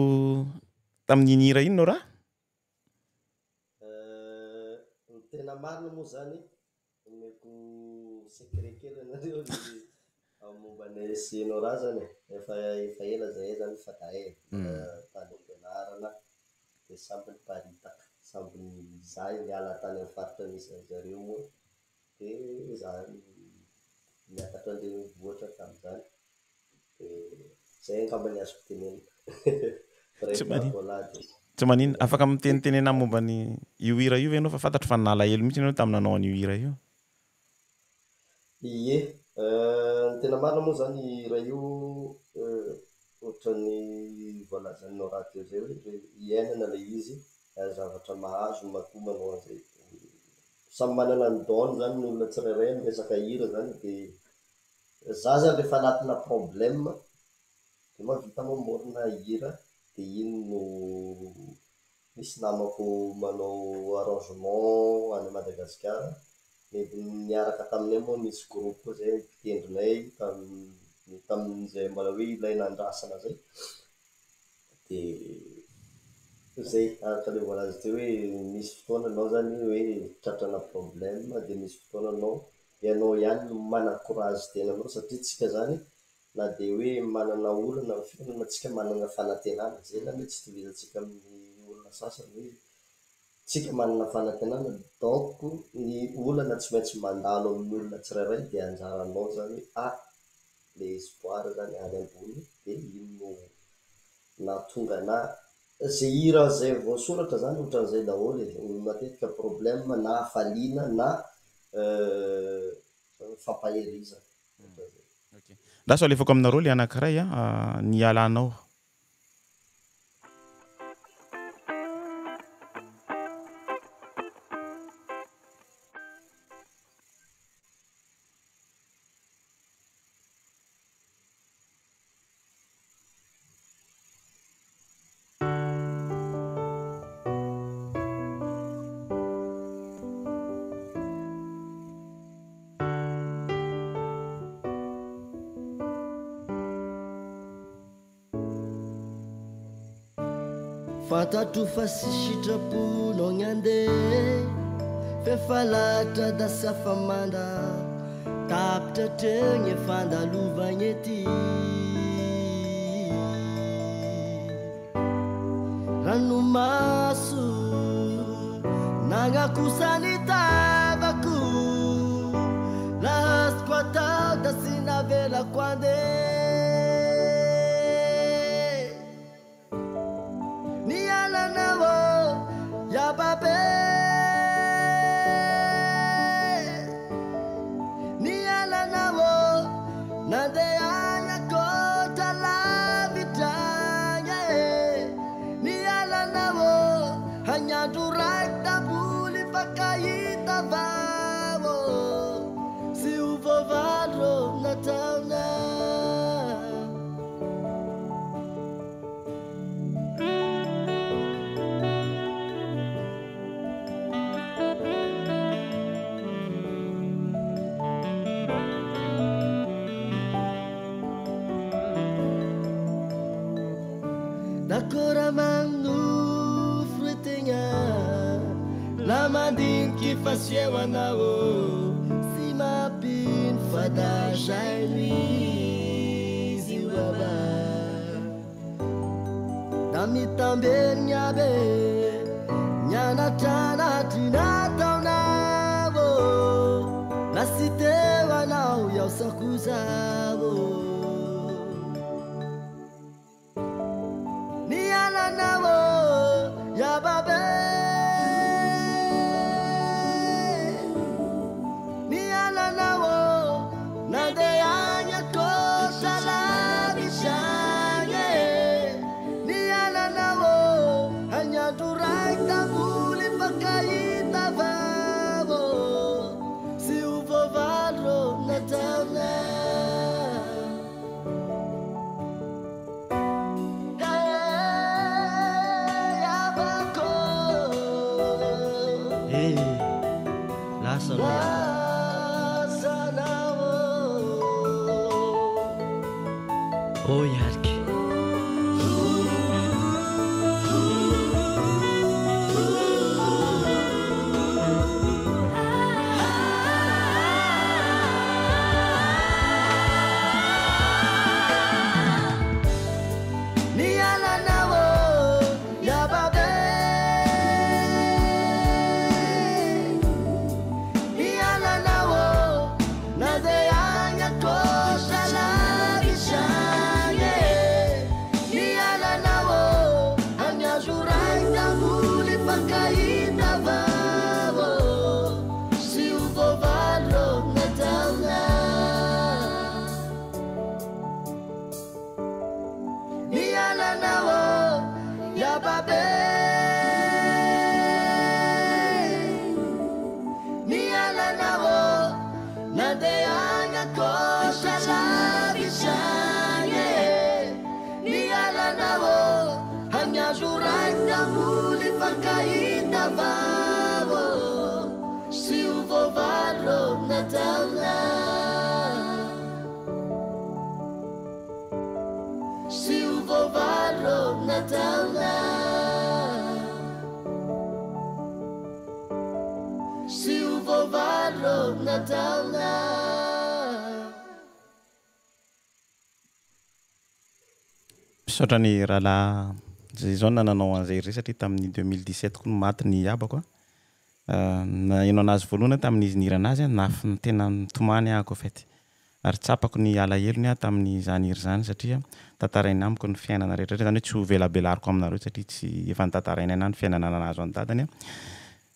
tamin'iny hira iny no raha ny tena marina moa zany omeko secret kely anareo momban'ny senao raha zany efa ela zay zany fatahay tany am-pianarana dia samby niparitaka samby zahay miala tany amin'ny faritra misy zareo moa dia zany miakatra andrenivohitra tamin'izany dia zay angamba ny azoko tenena tsy manino afaka mitenitenena momba ny io hira io ve anao fa fantatro fa nalahelo mihitsy anao taminanao an'io hira io ie ny tena marina moa zany hira io ohatran'ny voalazanao raha teo zay hoe hiainana le izy zavatra mahazo makomanao an'izay samy manana ny daony zany ny olona tsirairay miresaka hira zany dia za zany rehefa anatina problème dia mavita mamorona hira dia iny no misy namako manao arrangement any Madagasikara niaraka taminay moa misy groupe koa zay mpitendrinay tamin'izay mbola hoe ilaina andrasana zay dia zay araka le voalazy teo hoe misy fotoana anao zany hoe tratrana problème dia misy fotoana ianao ihany no manana courage tenanao satria tsika zany na dia hoe manana olana ny fiainana tsika manana fanantenana zay zany hoe tsy tovizantsika amin'ny olona sasany hoe tsika manana fanantenana donc ny olana tsy maintsy mandalo amin'ny olona tsirairay dia anjaranao zany le espoir zany any ambony dia ino no nahatonga na zay hira zay voasoratra zany ohatran'izay daholo matetika problème na hafaliana na fampaherizana ndaso alefako aminareo le anankiray ny alanao fantatro fa sy sitraponao ny andeha fefalatra da sy afamanda tapitra treny efandalovagny ety ranomaso nagnakosany tavako lahazoko atao da sy navelako andeha Babe ni ala nawo nande anya kota la vitanya ni ala nawo hanya durai tabuli pakaita vavo si uvo vadro natana Nakora manufru tenya la mandin ki fasiewa nao si mapin fada shaini ziwaba nami tamben nyabe nyana tana tinata nao nasitewa nao ya sakuzabo nawo ya babe ni ala nawo nade anya kota la bishanye ni ala nawo hanya durai tabuli pakaita vavo si uvo vadro natana Misaotra ny rahalahy zay zao nanao an'izay iry satria tamin'ny 2017 koa no maty ny abako. Na ino anazy voalohany tamin'izy nirana azy tena nitomany ahako fety. Ary tsapako ny alahelo tamin'ny zany iry zany satria tantarainy amiko ny fiainana rehetra zany hoe tsy ho velabelariko aminareo satria tsy efa nitantarainy ana ny fiainana nanazo any dadany.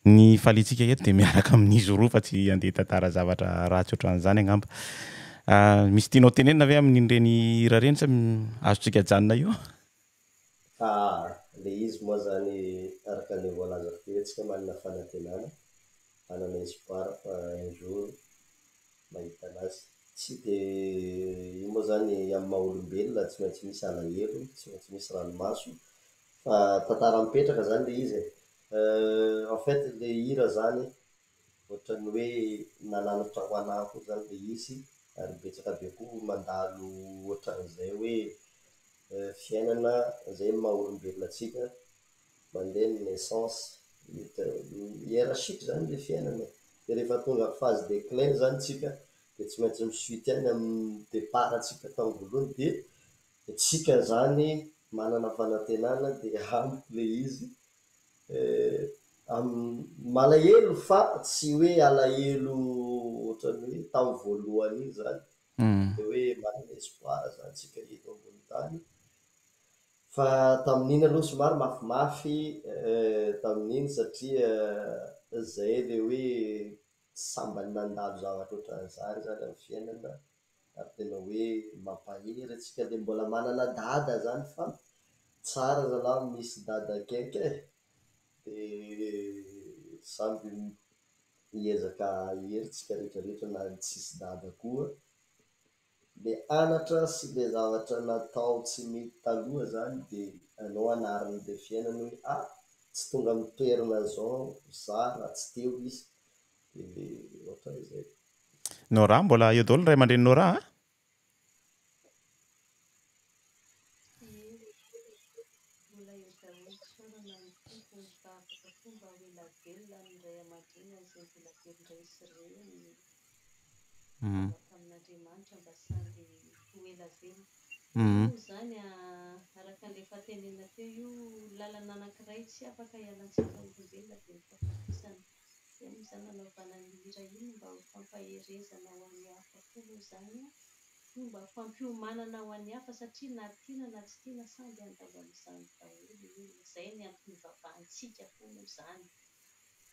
Ny falitsika eto dia miaraka amin'izy roa fa tsy andeha tantara zavatra ratsy ohatran'izany angamba. Misy tianao tenenina ve amin'ireny hira reny sa azontsika janona io? Le izy moa zany araka ny voalaza fitsika manana fanantenana, manana espoir fa un jour mahita anazy. Tsy dia io moa zany amin'ny maha olombelona tsy maintsy misy alahelo, tsy maintsy misy ranomaso, fa tantara mipetraka zany le izy. En fait le hira zany ohatran'ny hoe nananatra ho anahy koa zany le izy, ary betsaka be koa mandalo ohatran'izay hoe fiainana zay maha olombelona atsika mandeha ny naissance hiérarchique zany le fiainana. Dia rehefa tonga phase déclin zany tsika dia tsy maintsy misuity any amin'ny départ atsika tamin'ny voalohany, dia tsika zany manana fanantenana dia amiko le izy malahelo fa tsy hoe alahelo ohatran'ny hoe tamin'ny voalohany iny zany, dia hoe manana espoir zany tsika eto ambony tany. Fa tamin'iny aloha somary mafimafy tamin'iny satria zay le hoe sambany nandalo zavatra ohatran'izany zany amin'ny fiainana, ary tena hoe mampahery antsika le mbola manana dada zany fa tsara zalahy misy dada akaiky e. Dia samby hiezaka heritsika rehetrarehetra na tsisy dada koa. Le anatra sy le zavatra natao tsy mety taloha zany dia anao anarany le fiainana hoe tsy tonga amin'ny toerana zao za raha tsy teo izy, dia ohatran'izay. Nora mbola eo daholo ny ray aman-dreny Nora a? Mbola eo daholo saorana ny tompony mba afaka fomba hoela velona ny ray aman-dreny izay mbola velon-draisy ireny. Tamin'Andriamanitra mba samby hoela velona. Io zany araka an'ilay fahatenena teo io lalana anankiray tsy afaka ialantsika olombelona dia ny fahafatesana. Izay moa zany nanaovana ny hira iny mba ho fampaherezana ho an'ny hafa koa moa zany, mba fampiomanana ho an'ny hafa satria na tiana na tsy tiana samby handalo amin'izany daholo. Izay ny antony ivavahantsika koa moa zany,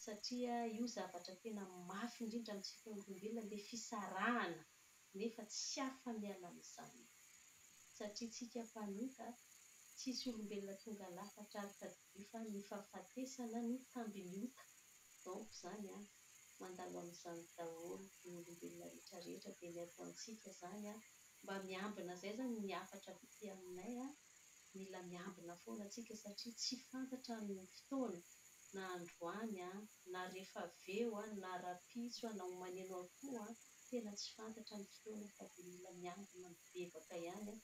satria io zavatra tena mafy indrindra amintsika olombelona ilay fisarahana, nefa tsy afa-miala amin'izany satria tsika mpanoka tsisy olombelona tonga lafatra ary tadidi fa ny fahafatesana no tambinioka. Donc zany mandalo amin'izany daholo ny olombelona rehetrarehetra, dia ny atao antsika zany mba miambina zay zany ny hafatra vity aminay mila miambina foana atsika satria tsy fantatra ny fotoana na androany na rehefa aveo na rapitso na homaneno akoho tena tsy fantatra ny fotoana, fa dia mila miambina mibebaka ihany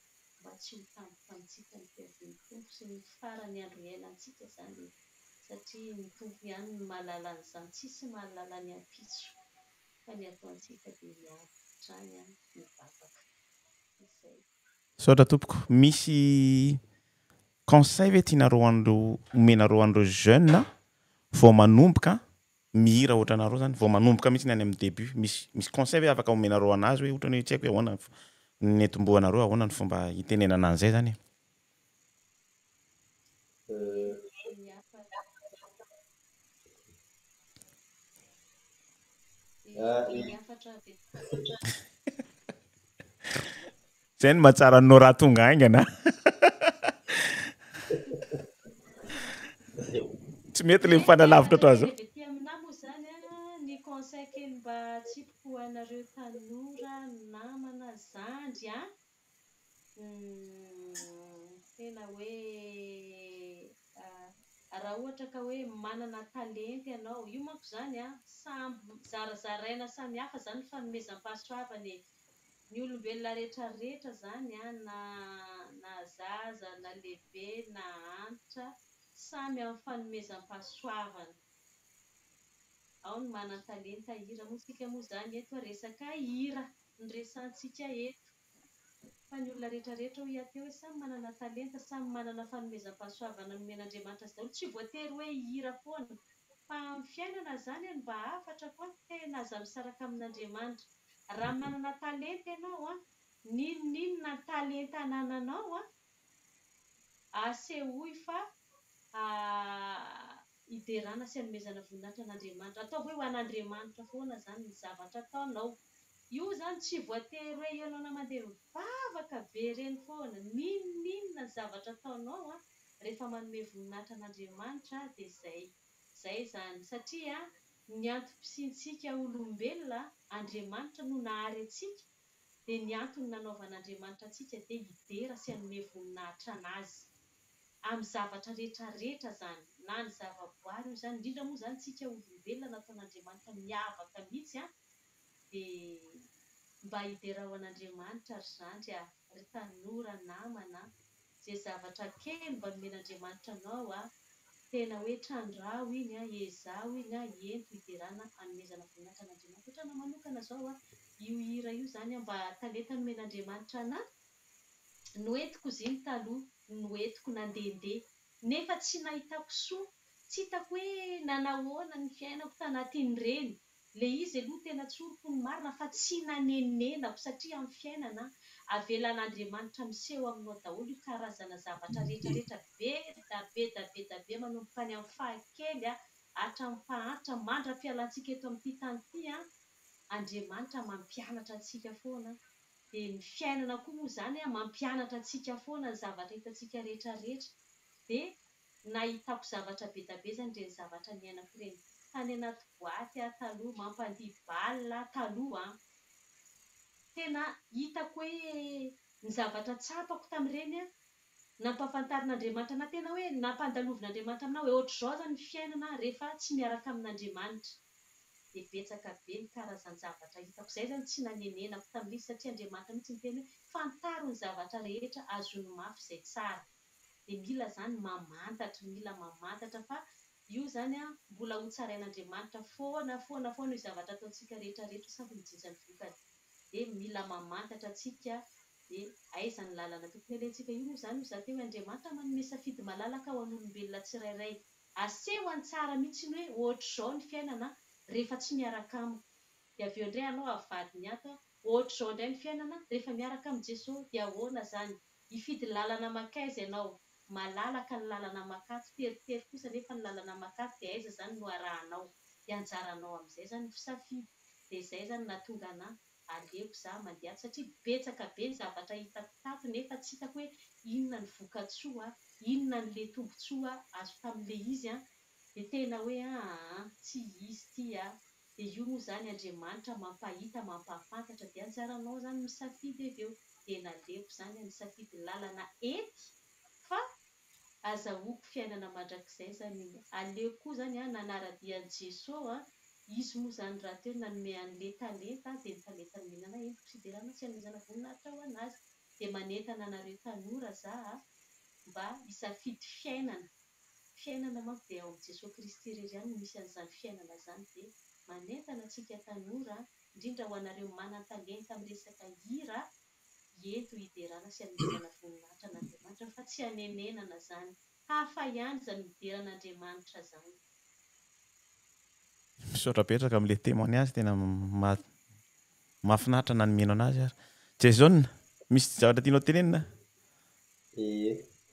mba tsy ho tampoka amintsika ny fiaviany sy ny farany andro iainantsika zany satria ny tompo ihany ny mahalala an'izany tsisy mahalala ny ampitso fa ny ataontsika dia miavitra any mivavaka izay. Saotra tompoko, misy conseil ve tianareo omenareo an'ireo jeune vao manomboka mihira ohatra anareo zany vao manomboka mihitsy ny any amin'ny début misy conseil ve afaka omenareo anazy hoe ohatra ny hoe tsy haiko hoe ahoana ny etombohanareo ahoana ny fomba hitenenana an'izay zany? Zay ny mahatsara anao raha tonga aingana. Tsy mety le mifanalavitra toa zao. Ty aminah moa zany ny conseil kely mba tsipiko anareo tanora namana zandry tena hoe raha ohatra ka hoe manana talenty ianao io manko zany samby zarazaraina samy hafa zany ny fanomezam-pahasoavana ny olombelona rehetrarehetra zany na zaza na lehibe na antitra samy amin'ny fanomezam-pahasoavana. Ao ny manan-talenta hira moa sika moa zany eto resaka hira ny resantsika eto fa ny olona rehetrarehetra ho iateo hoe samy manana talenta samy manana fanomezam-pahasoavana nomen'Andriamanitra sy daholo tsy voatery hoe hira foana fa amin'ny fiainana zany mba hafatra koa tena aza misaraka amin'Andriamanitra. Raha manana talenta ianao n'inona talenta anananao asehoy fa hiderana sy hanomezana voninahitra an'Andriamanitra. Atao hoe ho an'Andriamanitra foana zany ny zavatra ataonao. Io zany tsy voatery hoe ianao mandeha mivavaka be reny foana. N'inona zavatra ataonao rehefa manome voninahitra an'Andriamanitra dia zay zany satria ny antom-pisiantsika olombelona Andriamanitra no nahary antsika dia ny antony nanaovan'Andriamanitra antsika dia hidera sy hanome voninahitra anazy amin'ny zavatra rehetrarehetra zany na ny zavaboary io zany indrindra moa zany tsika olombelona nataon'Andriamanitra miavaka mihitsy dia mba hidera ho an'Andriamanitra ry zandry ry tanora namana zay zavatra kely mba nomen'Andriamanitra anao tena hoe trandraho iny ezaho iny ento hiderana hanomezana voninahitra an'Andriamanitra. Ohatra na manokana zao io hira io zany mba talenta nomen'Andriamanitra anahy noentiko ziny taloha noentiko nandehandeha nefa tsy nahitako soa tsy hitako hoe nanahoana ny fiainako tanatin'ireny le izy aloha tena tsoroko ny marina fa tsy nanenenako satria amin'ny fiainana avelan'Andriamanitra miseho aminao daholo io karazana zavatra rehetrarehetra be manomboka any amin'ny fahakely hatramin'ny fahantra mandra-pialantsika eto amin'ity tany ity Andriamanitra mampianatra antsika foana dia ny fiainana koa moa zany mampianatra antsika foana ny zavatra hitantsika rehetrarehetra dia nahitako zavatra be zany ireny zavatra niainako ireny tany anaty boaty taloha mampandihy baolina taloha tena hitako hoe ny zavatra tsapako tamin'ireny nampahafantarin'Andriamanitra na tena hoe nampandalovin'Andriamanitra aminao hoe ohatr'izao zany ny fiainana rehefa tsy miaraka amin'Andriamanitra dia betsaka be ny karazany zavatra hitako. Zay zany tsy nanenenako tamin'izy satria Andriamanitra mihitsy miteny hoe fantaro ny zavatra rehetra azony mafy izay tsara dia mila zany mamantatra fa io zany mbola ho tsarain'Andriamanitra foana io zavatra ataontsika rehetrarehetra samby mijinja ny vokany dia mila mamantatra antsika dia aiza ny lalana tokony alentsika. Io moa zany ho zateo hoe Andriamanitra manome safidy malalaka ho an'olombelona tsirairay aseho any tsara mihitsy ny hoe ohatr'izao ny fiainana rehefa tsy miaraka amiko dia avy eo indray anao avadiny ato ohatr'izao indray ny fiainana rehefa miaraka amin'ny Jesosy dia ahoana zany hifidy lalana makaiza ianao malalaka ny lalana makato teritery kosa nefa ny lalana makato dia aiza zany no arahanao dia anjaranao amin'izay zany ny fisafidy dia izay zany nahatonga anahy aleko za mandeha satria betsaka be ny zavatra hitako tato nefa tsy hitako hoe inona ny voka-tsoa inona ny le tombontsoa azo tamin'ilay izy dia tena hoe tsy izy ty dia io moa zany Andriamanitra mampahita mampahafantatra dia anjaranao zany misafidy avy eo dia naleko zany misafidy lalana ety fa azahoako fiainana mandrakizay zany aleko koa zany nanaradian'i Jesosy izy moa zany raha teo nanome an'le talenta dia ny talenta nomenana entiko sy hiderana sy hanomezana voninahitra ho anazy dia manentana anareo tanora za mba hisafidy fiainana manko dia ao amin'i Jesosy Kristy irery ihany no misy an'izany fiainana zany. Dia manentana antsika tanora indrindra ho anareo manan-talenta amin'ny resaka hira ento hiderana sy hanomezana voninahitra an'Andriamanitra fa tsy hanenenana zany, hafa ihany zany mideran'Andriamanitra zany. Misaotra betraka amin'ilay témoignage tena mahafinaritra nanomena anazy ary Jason, misy zavatra tianao tenenina?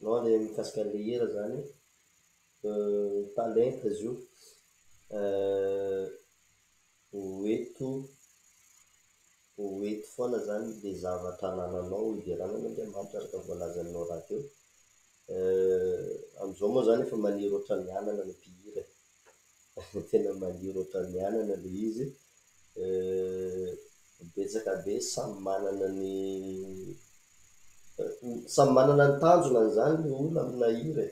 Nao le mikasika le hira zany talenta izy io hoeto foana zany le zavatra nananao hiderana n'Andriamanitra araka voalazanao raha teo. Am'izao moa zany efa maniry ohatra ny anana ny mpihira tena maniry ohatra ny anana le izy. Betsaka be samy manana ny tanjona zany ny olona amina hira,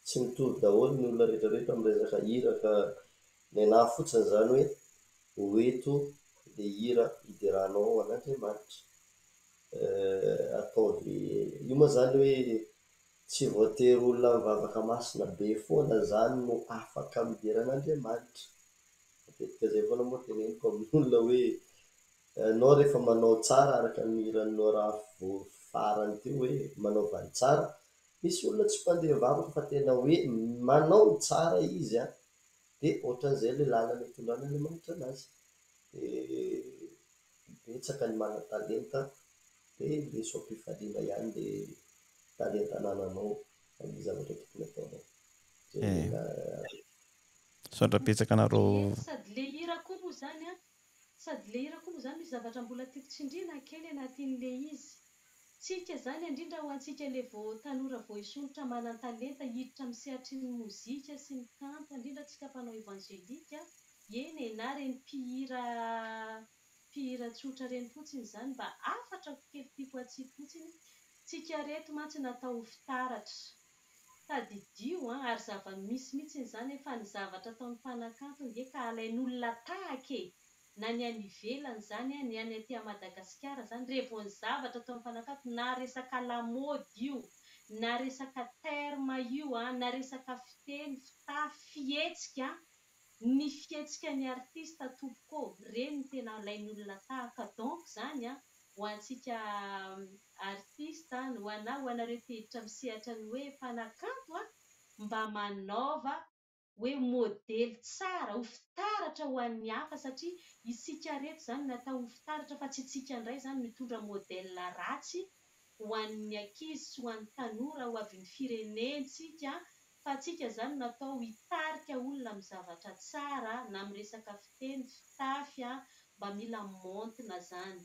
tsy mitovy daholo ny olona rehetrarehetra amin'ny resaka hira, ka ny anahy fotsiny zany hoe hoeto le hira hideranao an'Andriamanitra. Ataovy io moa zany hoe tsy voatery olona mivavaka masina be foana zany no afaka mideran'Andriamanitra. Matetika zay foana moa teneniko amin'olona hoe anao rehefa manao tsara araka ny hiranao raha farany teo hoe manao valy tsara, misy olona tsy mpandeha vavaka fa tena hoe manao tsara izy dia ohatran'izay le lalana itondran'Andriamanitra anazy. Betsaka ny manan-talenta dia leso am-pifaliana ihany le talenta nananao amin'ny zavatra tokony ataonao. Misaotra betsaka anareo. Sady le hira koa moa zany misy zavatra mbola tiako tsindriana kely anatin'le izy. Tsika zany indrindra ho antsika le tanora vao hisolotra manan-talenta hiditra amin'ny sehatry ny mozika sy ny kanto, indrindra tsika mpanao evangelika, eny na reny mpihira tsotra reny fotsiny zany, mba afatra kely tiako atsika fotsiny, tsika reto mantsy natao ho fitaratra tadidio ary zava-misy mihitsiny zany efa ny zavatra ataon'ny mpanakanto nge ka alain'olona tahaka na ny any ivelany zany ny any aty Madagasikara zany, rehefa ny zavatra ataon'ny mpanakanto na resaka lamaody io na resaka terma io na resaka fiteny fitafy fihetsika ny fihetsika ny artista tompoko reny ny tena alain'olona tahaka. Donc zany ho antsika artista ho anareo tehitra misehatra ny hoe mpanakanto mba manaova hoe modely tsara ho fitaratra ho an'ny hafa, satria isika reto zany natao ho fitaratra fa tsy tsika indray zany mitondra modèle ratsy ho an'ny ankizy sy ho an'ny tanora ho avy ny firenentsika, fa tsika zany natao hitarika olona amin'ny zavatra tsara na amin'ny resaka fiteny fitafy mba mila montina zany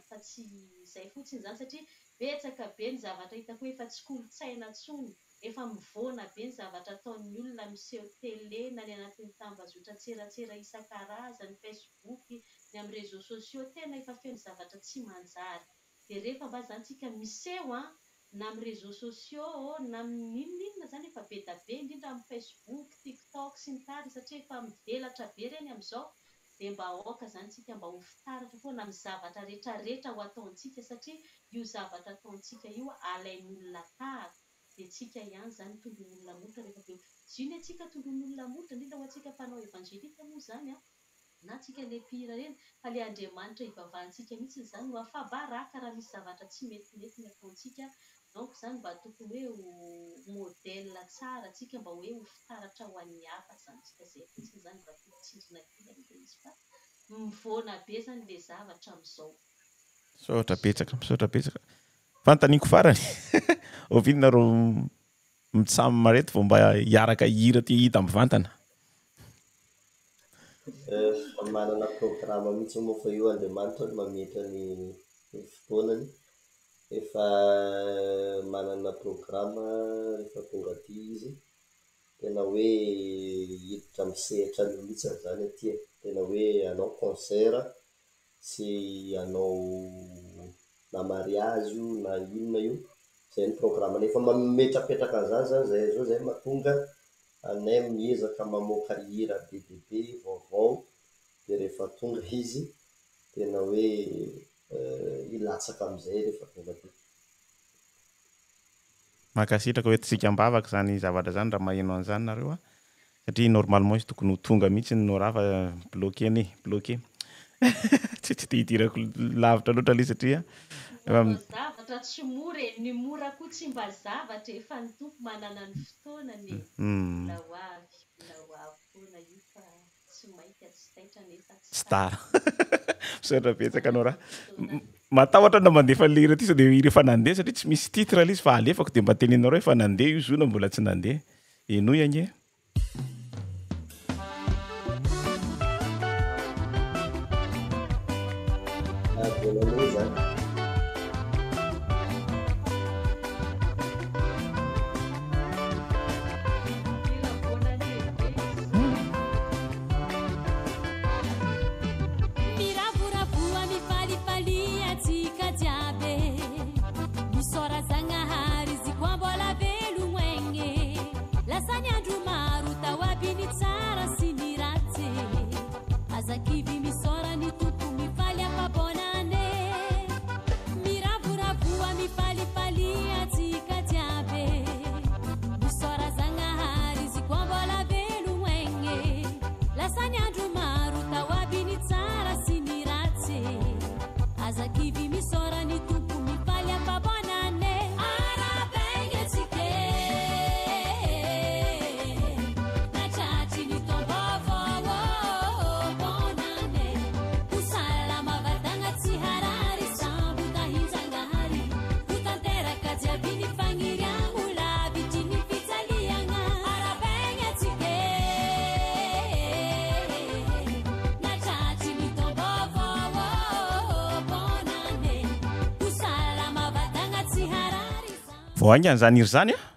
fa tsy izay fotsiny zany, satria betsaka be ny zavatra hitako hoe efa tsy kolotsaina tsony, efa mivoana be ny zavatra ataon'ny olona miseho télé na ny anatin'ny tambazotra tseratsera isan-karazany, Facebook, ny amin'ny réseaux sociaux, tena efa feno zavatra tsy manjary. Dia rehefa mba zany tsika miseho na amin'ny réseaux sociaux na ninona zany efa be da be, indrindra amin'ny Facebook, TikTok sy ny tariny, satria efa mivelatra be reny amin'izao. Dia mba aoka zany tsika mba ho fitaratra foana amin'ny zavatra rehetrarehetra ho ataontsika, satria io zavatra ataontsika io alain'olona tahaka, dia tsika ihany zany tolon'olona motra rehefa be ziny atsika tolon'olona motra, indrindra ho antsika mpanao evangelika moa zany na tsika le mpihira reny, fa le Andriamanitra ivavahantsika mihitsy zany no afabaraka raha misy zavatra tsy metimety ny ataontsika. Donc zany mba tokony hoe modèle tsara tsika mba hoe ho fitaratra ho an'ny hafa zany tsika, zay fotsiny zany mba tiako tsindrina kely amin'ilay izy, fa mivoana be zany le zavatra amin'izao. Misaotra betsaka. Fantaniko farany ovinareo mitsamy mareto vao mba hiaraka hira ty hita mivantana. Manana programma mihitsy moa fa io Andriamanitra no mametra ny fotoanany, efa manana programma rehefa tonga aty izy, tena hoe hiditra misehatra ny mihitsy zany aty, tena hoe hanao concert sy hanao na mariage io na inona io, zay ny programme efa mametrapetraka an'izany zany zay mahatonga anay miezaka mamoaka hira be vaovao, dia rehefa tonga izy tena hoe hilatsaka amin'izay rehefa tonga aty. Makasitraka hoe tsika ambavaka zany zavatra zany raha maheno an'izany nareo a satria normalement izy tokony ho tonga mihitsy no raha fa bloqué ane bloqué tsy te hidirako lavitra loatra le satria zavatra tsy mora ny mora koa tsy mba zavatra efa ny tompo manana ny fotoanany la hoavy foana io fa tsy mainka tsy taitra nefa tsy tara misaotra betsaka anao raha matahotra na mandefa lera ty sao de rehefa nandeha satria tsy misy titre le izy fa alefako de mba tenenao reo efa nandeha io zona mbola tsy nandeha enoy anye voaingany zany iry zany a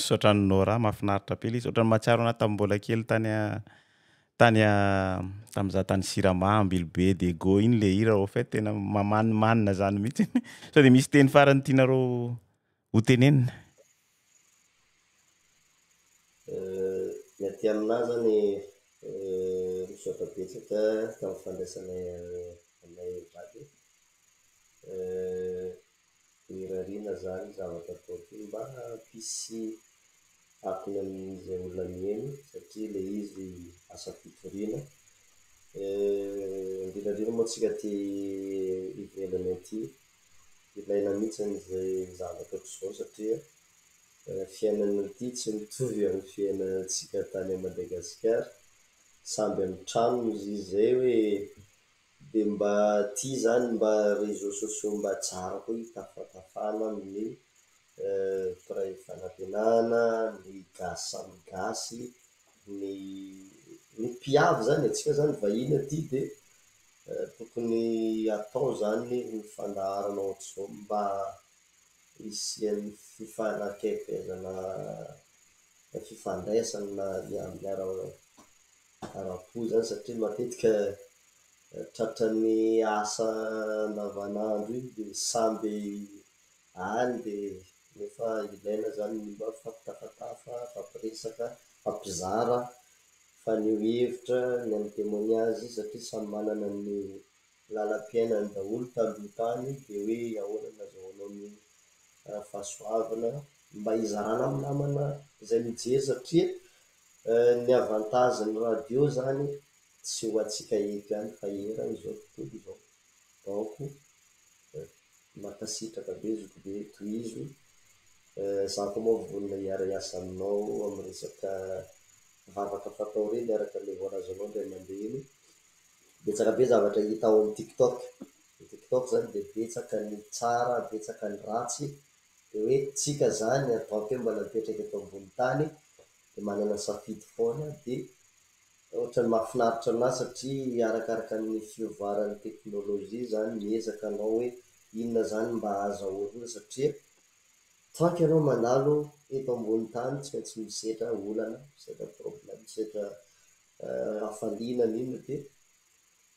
Sotrany Nora mahafinaritra be ilay izy ohatrany mahatsiaro anahy tamin'ny mbola kely tany tany tamin'za tany Siramamy be de go iny le hira au fait tena mamanimanina zany mihitsy sao de misy teny farany tianareo ho tenenina. Ny aty aminahy zany misaotra betsaka tamin'ny fandraisanay anay vady mirariana zany zavatra ataoko io mba hampisy akony amin'izay olona mihaino satria le izy asa fitoriana. Indrindrandrindra moa tsika ty ivelany aty ilaina mihitsy an'izay zavatra ohatr'izao satria fiainana aty tsy mitovy amin'ny fiainantsika tany Madagasikara. Samby amin'ny trano izy zay hoe de mba tia zany mba réseaux sociaux mba tsara koa hitafatafana amin'ny pray fanantenana, ny gasy samy gasy, ny mpiavy zany atsika zany vahiny aty de tokony atao zany ny fandaharana ohatr'izao mba hisian'ny fifanakaikezana, fifandraisana miara-po zany satria matetika tratran'ny asa andavanandro iny de samby any de nefa ilaina zany mba fampitafatafa, fampiresaka, fampizara, faneho-hevitra, ny amin'ny témoignage satria samy manana ny lalam-piainany daholo taloha tany de hoe ahoana nazahoanao ny fahasoavana mba hizarana amin'ny namana izay mijery satria ny avantagen'ny radio zany tsy ho antsika eto ihany fa eran'izao tontolo izao. Donc mankasitraka be zokibe tohizo za koa moa vonona hiara-hiasa aminao amin'ny resaka vavaka fatao reny araka le voalazanao indray mandeha iny. Betsaka be zavatra hita ao amin'ny TikTok. Ny TikTok zany de betsaka ny tsara, betsaka ny ratsy de hoe tsika zany en tant que mbola mipetraka eto ambony tany de manana safidy foana de ohatran'ny mahafinaritra anahy satria arakaraka ny fiovaran'ny teknôlôjia zany miezaka anao hoe inona zany mba azahoana satria tant que anao mandalo eto ambony tany tsy maintsy misetra olana, misetra problème, misetra hafalinana inona de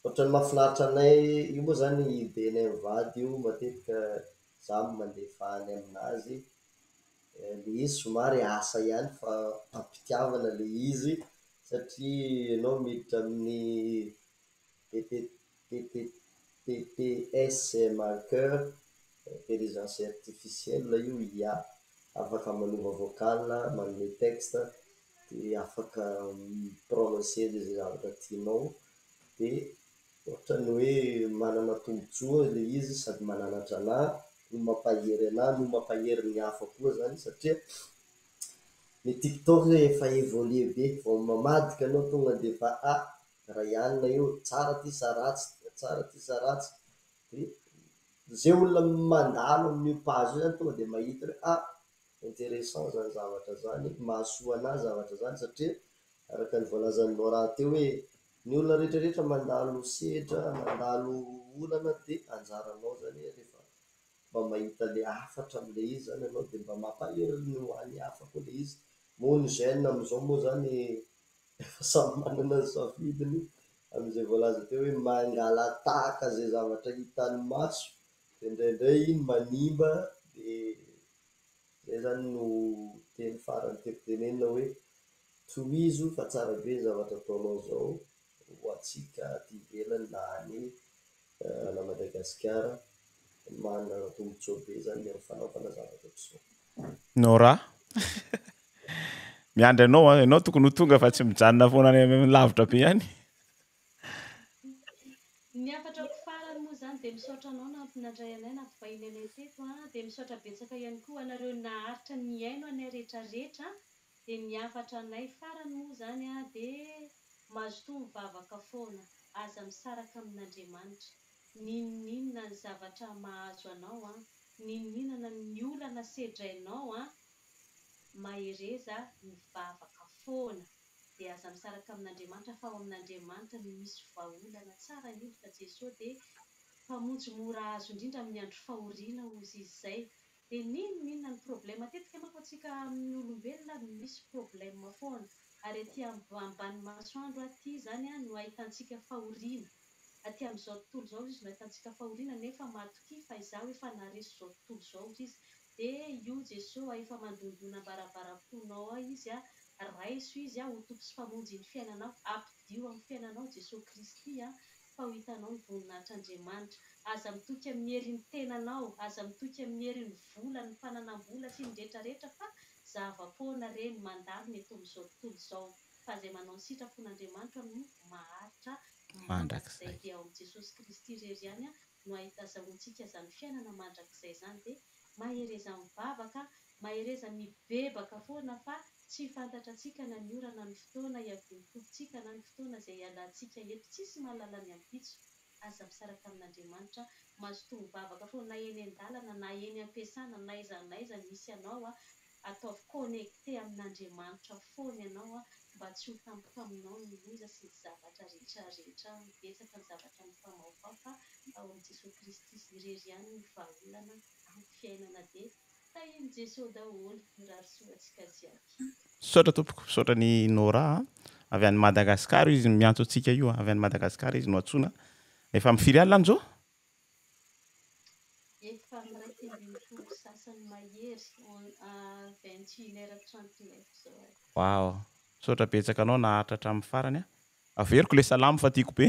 ohatran'ny mahafinaritra anay io moa zany idenay mivady io matetika za mandefa any aminazy le izy somary asa ihany fa ampitiavana le izy satria ianao miditra amin'ny TTS marqueur intelligence artificielle io IA afaka manova vocal, manome texte de afaka prononcer le zavatra tianao de ohatrany hoe manana tombontsoa le izy sady mananatra anahy no mampahery anahy no mampahery ny hafa koa zany satria ny TikTok efa évolué be vao mamadika anao tonga de fa raha ihanina io tsara ty sa ratsy, tsara ty sa ratsy de zay olona mandalo amin'io page io zany tonga de mahita hoe intéressant zany zavatra zany, mahasoa anahy zavatra zany satria araka ny voalazanao raha teo hoe ny olona rehetrarehetra mandalo sehatra, mandalo olana de anjaranao zany rehefa mba mahita le hafatra am'le izy zany anao de mba mampahery ny ho an'ny hafa koa le izy. Moa ny jeune am'izao moa zany efa samy manana ny safidiny am'izay voalaza teo hoe mangalataka zay zavatra hitan'ny maso de indraindray iny manimba de zay zany no teny farany tiako tenenina hoe tohizo fa tsara be zavatra ataonao zao ho antsika aty ivelany na any ana Madagasikara manana tombontsoa be zany amin'ny fanaovana zavatra ohatr'izao. Nora miandry anao ianao tokony ho tonga fa tsy mijanona foana any amin'ny lavitra be ihany. Ny hafatrako farany moa zany de misaotra anao nampinandray anay nampivahiny anay teto de misaotra betsaka ihany koa anareo naharitra ny aino anay rehetrarehetra de ny hafatra anay farany moa zany de mazotoa mivavaka foana aza misaraka amin'Andriamanitra. Ninona ny zavatra mahazo anao ninona ny olana sedrainao mahereza mivavaka foana de aza misaraka amin'Andriamanitra fa ao amin'Andriamanitra no misy vahaolana tsara indrindra fa Jesosy de mpamonjy mora azo indrindra amin'ny andro fahoriana ozy izy zay de ninona ny problème matetika manko atsika amin'ny olombelona misy problème foana ary aty ambany masoandro aty zany a no ahitantsika fahoriana aty amin'izao tontolo izao izy no ahitantsika fahoriana nefa matoky fa izaho efa naresy izao tontolo izao izy dia io Jesosy efa mandondona barabaraponao ao izy a raiso izy a ho tompo sy mpamonjy ny fiainanao ampidio amin'ny fiainanao Jesosy Kristy a fa ho hitanao ny voninahitran'Andriamanitra aza mitoky amin'ny herin'ny tenanao aza mitoky amin'ny herin'ny vola ny fananam-bola sy ny rehetrarehetra fa zava-poana reny mandalo ny eto amin'izao tontolo izao fa izay manao ny sitrapon'Andriamanitra no maharitra mandrakizay dia ao amin'ny Jesosy Kristy irery ihany a no ahitazahoantsika izany fiainana mandrakizay izany dia mahereza mivavaka mahereza mibebaka foana fa tsy fantatra antsika na ny orana ny fotoana iavin'ntopontsika na ny fotoana izay ialantsika eto tsisy mahalala ny ampitso aza misaraka amin'Andriamanitra mazotoa mivavaka foana na eny an-dalana na eny am-piasana na aiza n'aiza misy ianao a ataovy connecté amin'Andriamanitra foana ianao a mba tsy ho tampoka aminao ny loza sy ny zavatra rehetrarehetra mibetsaka ny zavatra mifamaofao fa ao amin'ny Jesosy Kristy irery ihany ny vahaolana amin'ny fiainana dia tahiny Jesosy daholo raha soantsika jiaby. Saotra tompoko, saotra ny Nora avy any Madagasikara izy miantso antsika io avy any Madagasikara izy no antsoina efa mifiry alina an'izao efa miraiky ambinifolo sasany mahery 21h39 zao. Wow, saotra betsaka anao naharitra hatramin'ny farany a averiko le salamo fa tiako be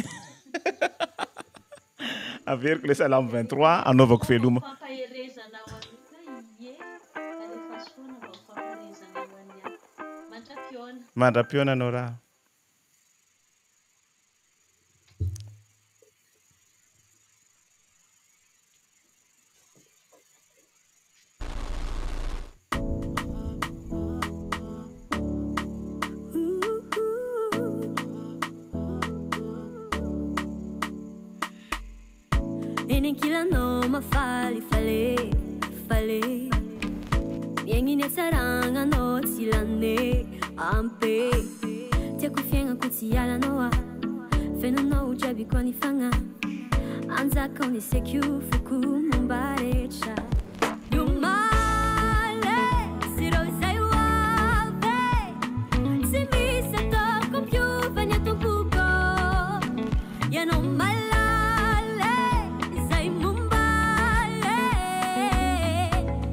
averiko le salamo 23 anaovako veloma fampaherezana ho an'io ie rehefa soana mba ho fampaherezana ho an'ny mandra-piona mandra-piona Nora. Enenkilano mafali fale miaigny tsaragnanao tsy lane ampe tiako fiaignako tsy ialanao a fenonao jiaby koa ny fagna anjakao ny sekio foko momba rehetra io male sirao zay ho avy tsy misy ataoko ampiovany atompoko ianao malale zay mombale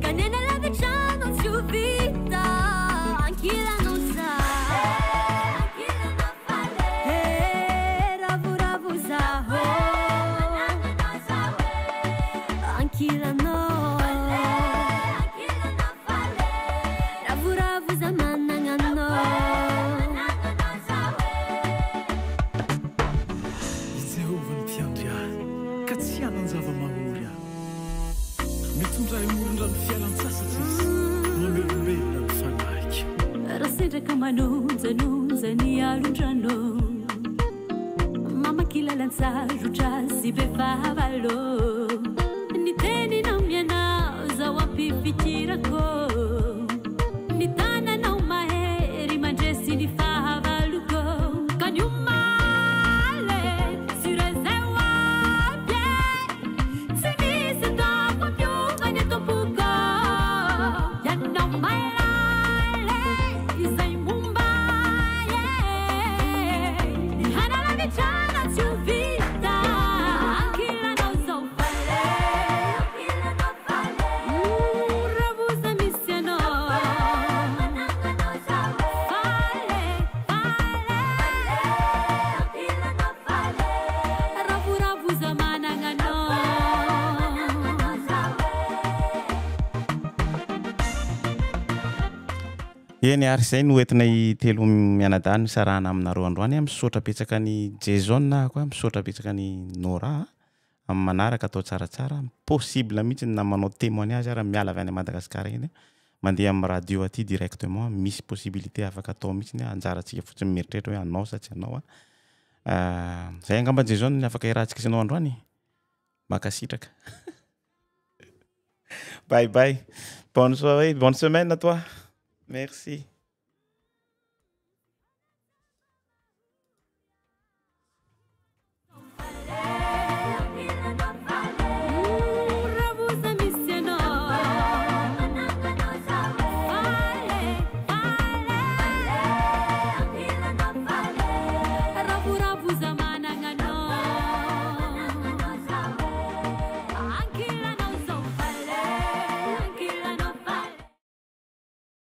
kanena lavitrano tsy ho vita ankilanao za ravoravo zaho ankilanao ravoravo za managnanao Jehovah ny mpiandriana ka tsy hanan zava-mahory aho mitondra imorondra ny fialan-tsasatra izy mamelombelona ny fanahiky raha sendraka manonjanonja ny alondrano mamakilalan-tsarotra sy bevavalo ny teninao mianao zao ampifikirako ny tananao mahery mandresy ny fahavaloko ka ny omaly sirazay ho avy tsy misy ataoko ampiovany atompoko ianao malale izay momba ny hanalavitrana tsy ho vita ankilanao zao fale ravuza misy anao ravuravuza managnanao eny ary izay no entinay telo mianadany misarahana aminareo androany a misaotra betsaka ny Jason koa misaotra betsaka ny Nora amin'ny manaraka atao tsaratsara possible mihitsy na manao témoignage ary miala avy any Madagasikara eny mandeha amin'ny radio aty directement misy possibilité afaka atao mihitsy anjarantsika fotsiny mieritreritra hoe anao sa tsy anao zay angamba Jason ny afaka iarahantsika isanao androany makasitraka bye bye bonne soirée bonne semaine à toi merci